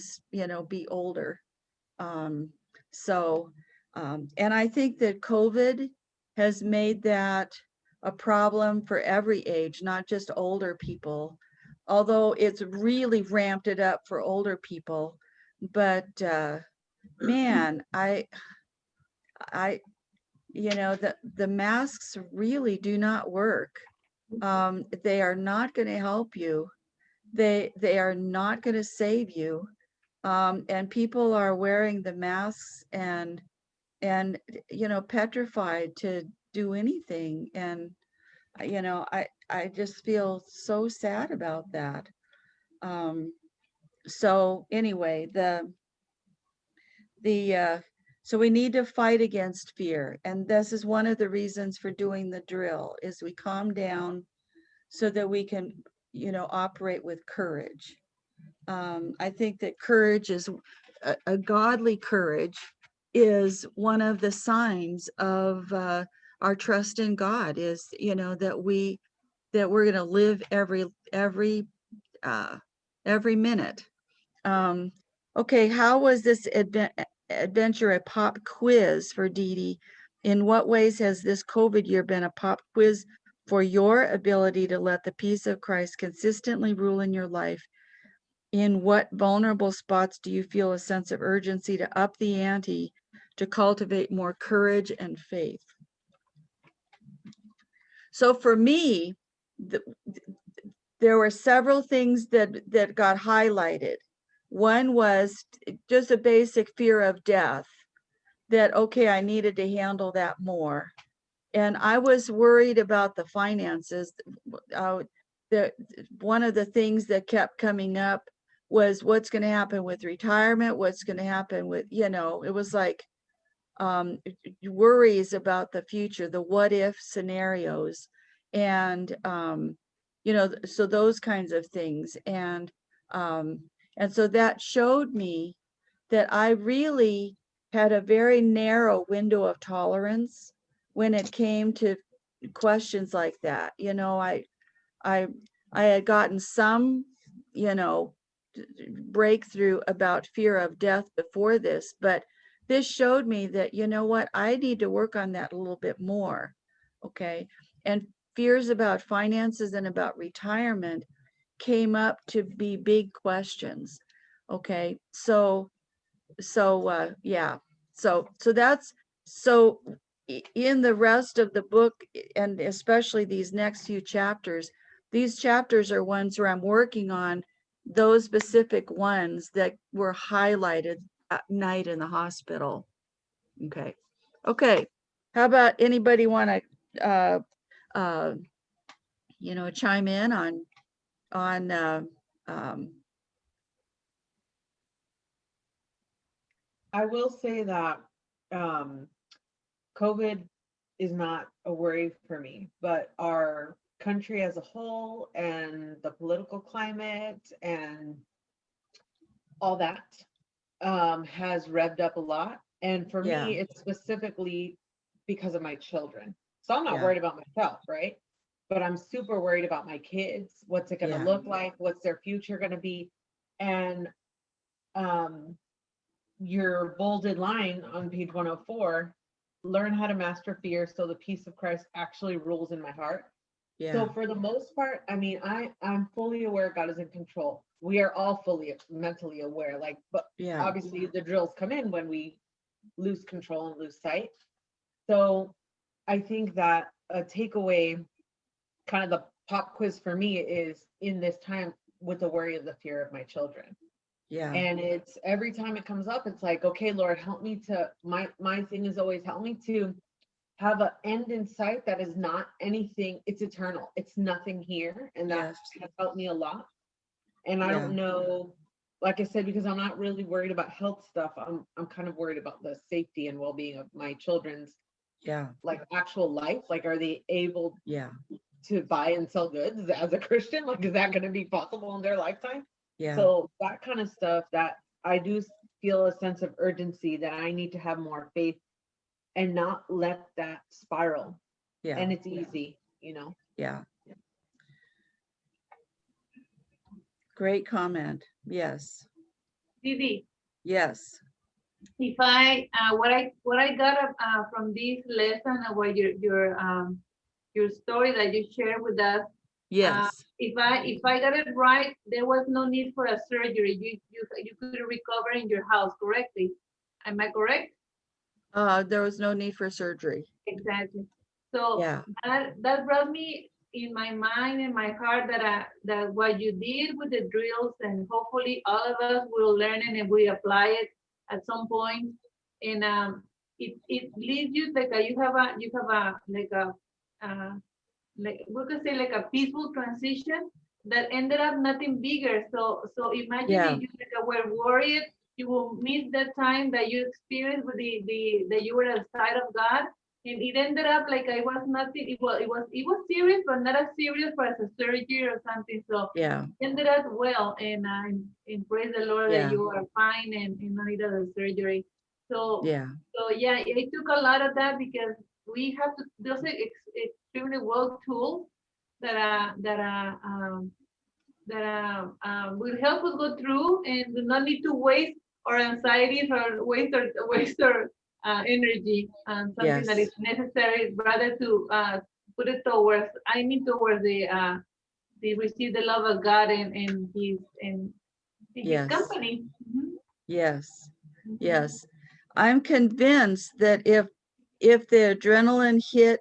be older. Um, and I think that COVID has made that a problem for every age, not just older people, although it's really ramped it up for older people. But man, I, the masks really do not work. They are not going to help you. They are not going to save you. And people are wearing the masks and petrified to do anything. And I just feel so sad about that. So anyway, so we need to fight against fear, and this is one of the reasons for doing the drill, is we calm down so that we can operate with courage. I think that courage is a godly courage is one of the signs of our trust in God, is that we're going to live every minute. Okay, how was this adventure a pop quiz for Dee Dee? In what ways has this COVID year been a pop quiz for your ability to let the peace of Christ consistently rule in your life? In what vulnerable spots do you feel a sense of urgency to up the ante to cultivate more courage and faith? So for me, there were several things that got highlighted. One was just a basic fear of death, that, okay, I needed to handle that more. And I was worried about the finances. One of the things that kept coming up was what's going to happen with retirement, what's going to happen with, it was like worries about the future, the what if scenarios. And, so those kinds of things. And so that showed me that I really had a very narrow window of tolerance when it came to questions like that. I had gotten some, breakthrough about fear of death before this, but this showed me that, what, I need to work on that a little bit more. Okay. And fears about finances and about retirement came up to be big questions. Okay, yeah, so that's so in the rest of the book, and especially these next few chapters, these chapters are ones where I'm working on those specific ones that were highlighted at night in the hospital. Okay, how about anybody want to uh chime in on um I will say that COVID is not a worry for me, but our country as a whole and the political climate and all that has revved up a lot. And for yeah, me, it's specifically because of my children. So I'm not yeah, worried about myself, right? But I'm super worried about my kids. What's it going to yeah, look like? What's their future going to be? And um, your bolded line on page 104, learn how to master fear so the peace of Christ actually rules in my heart. yeah, So for the most part, I mean, I'm fully aware God is in control. We are all fully mentally aware, like, but yeah, obviously the drills come in when we lose control and lose sight. So I think that a takeaway, kind of the pop quiz for me, is in this time with the worry of the fear of my children. yeah, And it's every time it comes up, it's like, okay, Lord, help me to, my thing is always help me to have an end in sight that is not anything, it's eternal, it's nothing here. And that yes, has helped me a lot. And I yeah, don't know, like I said, because I'm not really worried about health stuff, I'm kind of worried about the safety and well-being of my children's yeah, like actual life. Like, are they able yeah, to buy and sell goods as a Christian? Like, is that going to be possible in their lifetime? yeah, So that kind of stuff, that I do feel a sense of urgency that I need to have more faith and not let that spiral. yeah, And it's easy, you know. yeah. Great comment. Yes, Didi, yes, if what I got from this lesson about your story that you shared with us, yes. if I got it right, there was no need for a surgery. You could recover in your house correctly. Am I correct? There was no need for surgery. Exactly. So Yeah, that brought me in my mind and my heart that what you did with the drills, and hopefully all of us will learn it and we apply it at some point. And it leads you like you have a uh, like we could say like a peaceful transition that ended up nothing bigger. So imagine yeah, if you like, were worried, you will miss that time that you experienced with the that you were outside of God, and it ended up like I was nothing. It was serious, but not as serious as a surgery or something. So yeah, it ended up well, and praise the Lord that yeah, you are fine and not needed a surgery. So yeah, so yeah, it took a lot of that because we have to those are extremely well tools that will help us go through and do not need to waste our anxieties or waste our energy on something that yes, is necessary rather to put it towards the receive the love of God and his yes, company. Mhm. yes, Mhm. yes. I'm convinced that if the adrenaline hit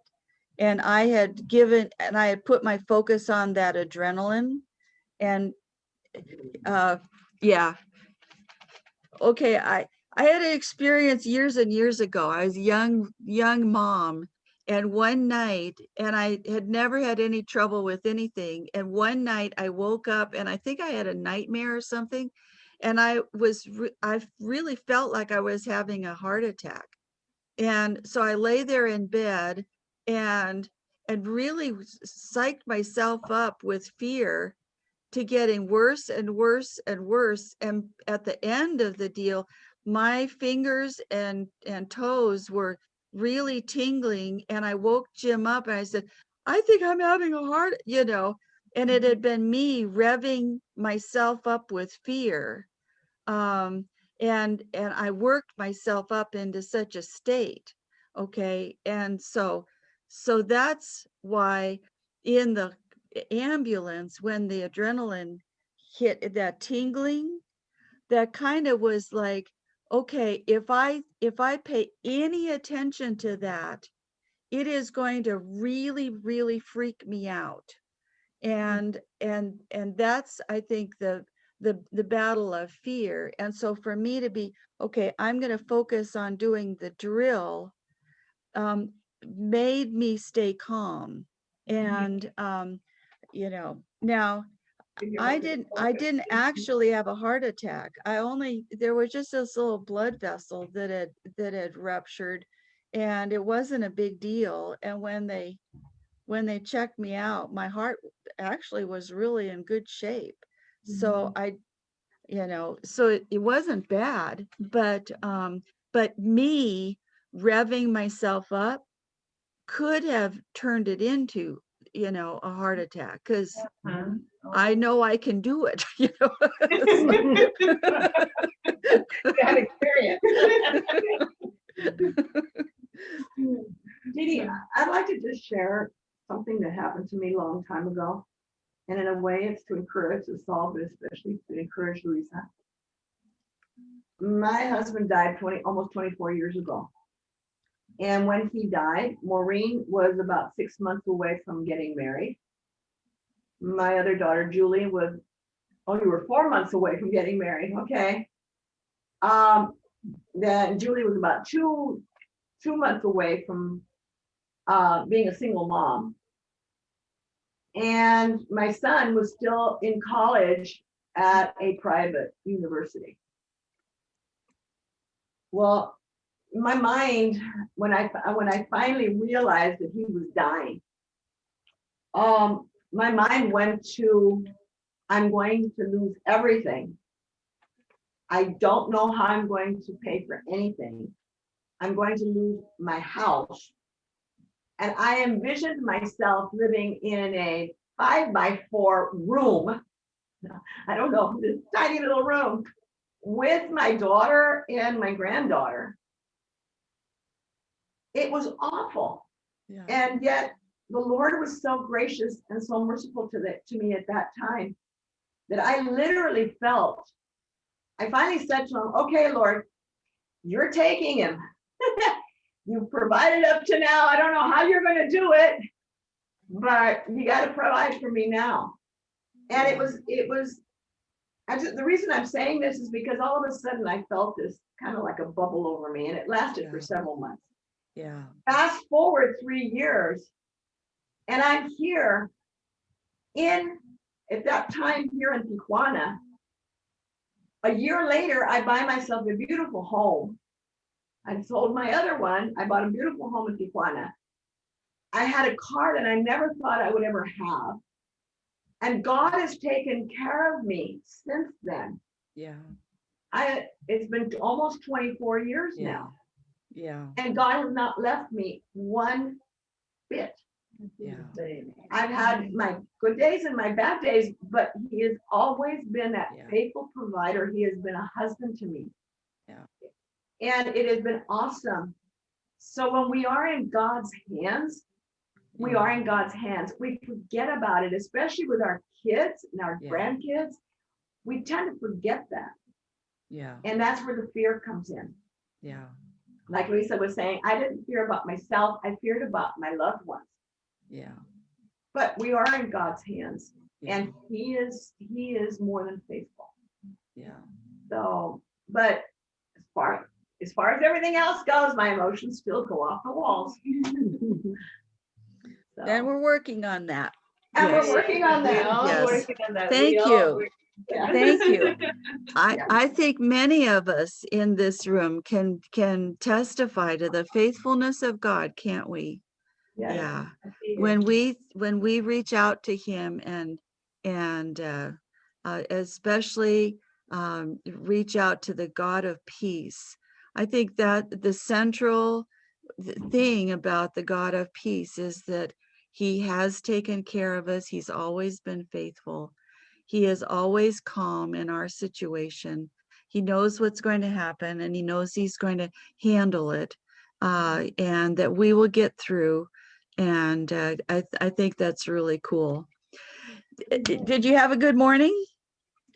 and I had put my focus on that adrenaline and uh yeah, okay, I had an experience years and years ago. I was a young mom, and one night, and I had never had any trouble with anything, and one night I woke up and I think I had a nightmare or something, and I really felt like I was having a heart attack. And so I lay there in bed and really psyched myself up with fear to getting worse and worse and worse. And at the end of the deal, my fingers and toes were really tingling. And I woke Jim up and I said, I think I'm having a heart. And it had been me revving myself up with fear. Um, and I worked myself up into such a state. Okay. And so that's why in the ambulance, when the adrenaline hit, that tingling, that kind of was like, okay, if I pay any attention to that, it is going to really, really freak me out. And that's, I think, the battle of fear. And so for me to be, okay, I'm going to focus on doing the drill, made me stay calm. And now I didn't actually have a heart attack. There was just this little blood vessel that had ruptured, and it wasn't a big deal. And when they checked me out, my heart actually was really in good shape. So it wasn't bad, but me revving myself up could have turned it into, a heart attack, because I know I can do it, That experience. Dee Dee, I'd like to just share something that happened to me a long time ago. And in a way, it's to encourage us all, but especially to encourage Louisa. My husband died almost 24 years ago. And when he died, Maureen was about 6 months away from getting married. My other daughter, Julie, was, you were 4 months away from getting married. Okay. Then Julie was about two months away from being a single mom. And my son was still in college at a private university. Well, my mind, when I finally realized that he was dying, my mind went to, I'm going to lose everything. I don't know how I'm going to pay for anything. I'm going to lose my house. And I envisioned myself living in a 5x4 room. I don't know, this tiny little room with my daughter and my granddaughter. It was awful. Yeah. And yet the Lord was so gracious and so merciful to me at that time that I literally felt, I finally said to him, okay, Lord, you're taking him. You've provided up to now. I don't know how you're going to do it, but you got to provide for me now. And it was, the reason I'm saying this is because all of a sudden I felt this kind of like a bubble over me, and it lasted for several months. Yeah. Fast forward 3 years, and I'm here at that time here in Tijuana. A year later, I buy myself a beautiful home. I sold my other one. I bought a beautiful home in Tijuana. I had a car that I never thought I would ever have. And God has taken care of me since then. Yeah. It's been almost 24 years now. Yeah. And God has not left me one bit. Yeah. I've had my good days and my bad days, but he has always been that faithful provider. He has been a husband to me. Yeah. And it has been awesome. So when we are in God's hands, we are in God's hands. We forget about it, especially with our kids and our grandkids. We tend to forget that. Yeah. And that's where the fear comes in. Yeah. Like Lisa was saying, I didn't fear about myself. I feared about my loved ones. Yeah. But we are in God's hands, Yeah. and He is more than faithful. Yeah. So, but as far as everything else goes, my emotions still go off the walls. So, And we're working on that. and Yes. we're working on that. Yes. Working on that. Thank you. Yeah. Thank you. Yeah. I think many of us in this room can testify to the faithfulness of God, can't we? Yes. Yeah. When we reach out to him and especially reach out to the God of peace. I think that the central thing about the God of peace is that he has taken care of us. He's always been faithful. He is always calm in our situation. He knows what's going to happen, and he knows he's going to handle it, and that we will get through. And I think that's really cool. Did you have a good morning?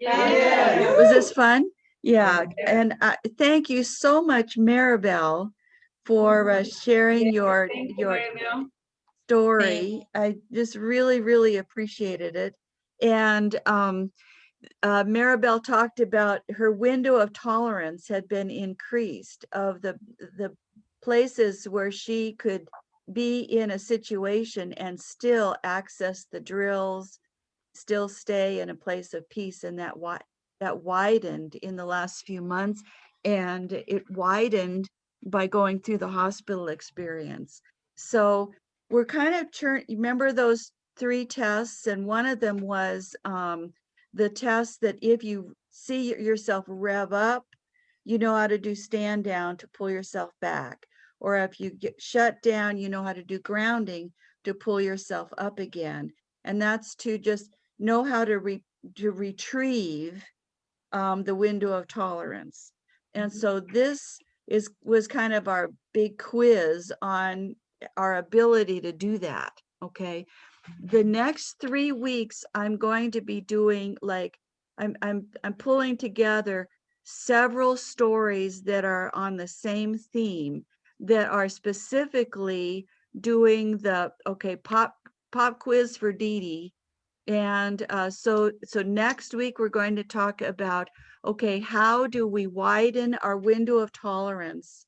Yeah. Was this fun? Yeah, and thank you so much, Maribel, for sharing your Thank you, Maribel. story. I just really, really appreciated it. And Maribel talked about her window of tolerance had been increased of the places where she could be in a situation and still access the drills, still stay in a place of peace, and that widened in the last few months, and it widened by going through the hospital experience. So we're kind of remember those 3 tests, and one of them was the test that if you see yourself rev up, you know how to do stand down to pull yourself back, or if you get shut down, you know how to do grounding to pull yourself up again. And that's to just know how to retrieve the window of tolerance. And so this was kind of our big quiz on our ability to do that. Okay. The next 3 weeks, I'm going to be doing like, I'm pulling together several stories that are on the same theme, that are specifically doing the, okay, pop quiz for Dee Dee. And so next week we're going to talk about, okay, how do we widen our window of tolerance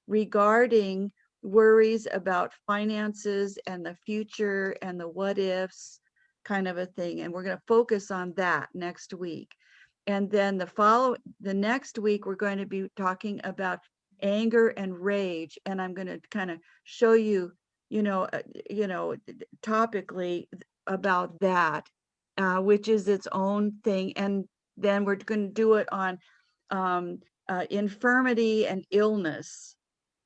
regarding worries about finances and the future and the what ifs kind of a thing. And we're going to focus on that next week. And then the next week, we're going to be talking about anger and rage. And I'm going to kind of show you, topically about that, which is its own thing. And then we're going to do it on infirmity and illness,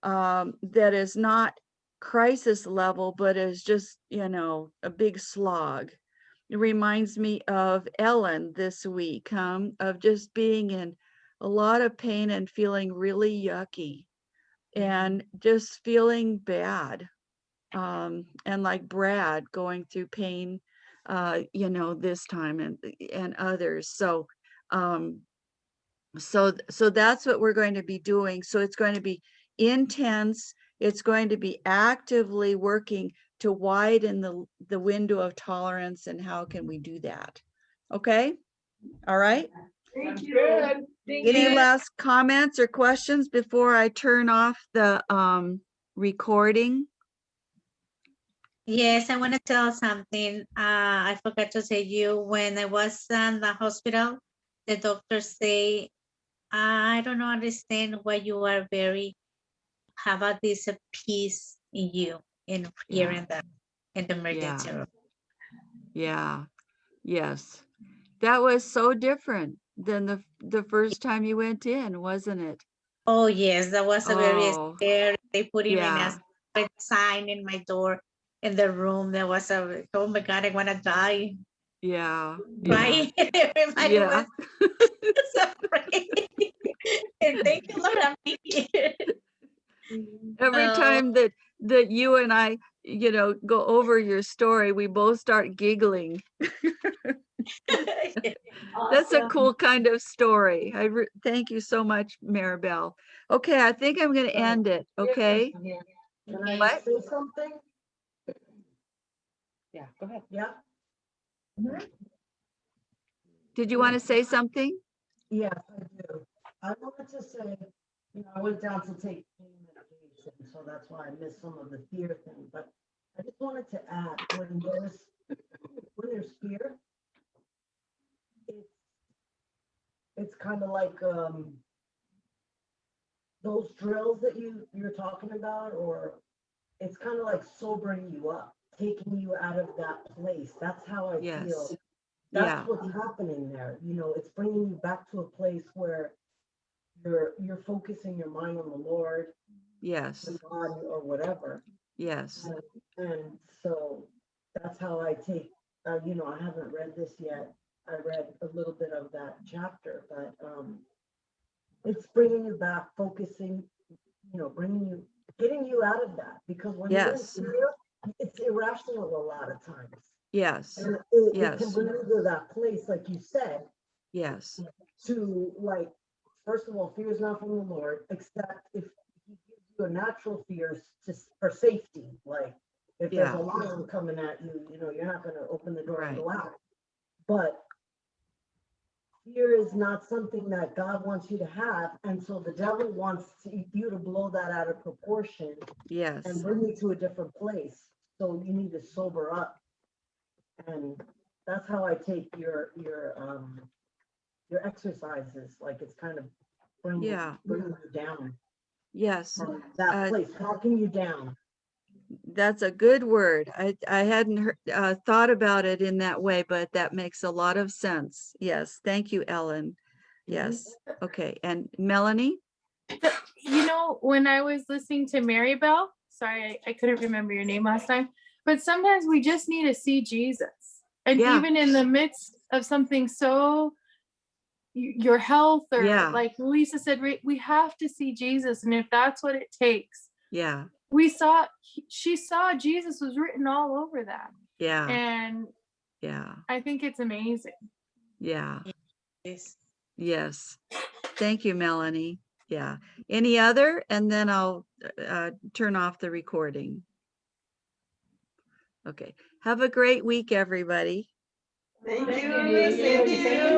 that is not crisis level, but is just, a big slog. It reminds me of Ellen this week, of just being in a lot of pain and feeling really yucky and just feeling bad. And like Brad going through pain, this time, and others. So, so that's what we're going to be doing. So it's going to be intense. It's going to be actively working to widen the window of tolerance. And how can we do that? Okay. All right. Thank you. Good. Any last comments or questions before I turn off the recording? Yes, I want to tell something. I forgot to say you, when I was in the hospital, the doctors say, I don't understand why you are have this peace in you in here in the emergency room. Yeah. Yes. That was so different than the first time you went in, wasn't it? Oh yes, that was a very Oh, scary. They put in yeah. a sign in my door in the room. There was oh my God, I want to die. Yeah. Right? Everybody Yeah. was so afraid. And thank you, Lord, I'm here. Every So, time that you and I, go over your story, we both start giggling. That's a awesome. cool kind of story. Thank you so much, Maribel. Okay, I think I'm going to end it. Okay. Yeah. Can I What? say something? Yeah, go ahead. Yeah. Did you want to say something? Yes, I do. I wanted to say, I went down to take pain medication, so that's why I missed some of the fear thing. But I just wanted to add, when there's fear, it's kind of like those drills that you're talking about, or it's kind of like sobering you up, taking you out of that place. That's how I Yes. feel. Yeah. That's what's happening there. It's bringing you back to a place where you're focusing your mind on the Lord, Yes. the God, or whatever. Yes. And so that's how I take. I haven't read this yet. I read a little bit of that chapter, but it's bringing you back, focusing. Getting you out of that, because when Yes. you're in fear, it's irrational a lot of times. Yes. And it can Yes. bring you to that place, like you said, Yes. to like, first of all, fear is not from the Lord, except if he gives you a natural fear just for safety. Like if there's Yeah. a lion coming at you, you know, you're not going to open the door and Right. go out. But fear is not something that God wants you to have. And so the devil wants you to blow that out of proportion Yes. and bring you to a different place. So you need to sober up. And that's how I take your exercises. Like it's kind of bringing Yeah. you down Yes. from that place, talking you down. That's a good word. I hadn't thought about it in that way, but that makes a lot of sense. Yes. Thank you, Ellen. Yes. Okay. And Melanie? You know, when I was listening to Mary Bell, sorry, I couldn't remember your name last time, but sometimes we just need to see Jesus. And Yeah. even in the midst of something so, your health, or Yeah. like Lisa said, we have to see Jesus. And if that's what it takes, Yeah. she saw Jesus was written all over that. Yeah. And Yeah. I think it's amazing. Yeah. Yes. Yes. Thank you, Melanie. Yeah. Any other? And then I'll turn off the recording. Okay. Have a great week, everybody. Thank Thank you. you. Same to you.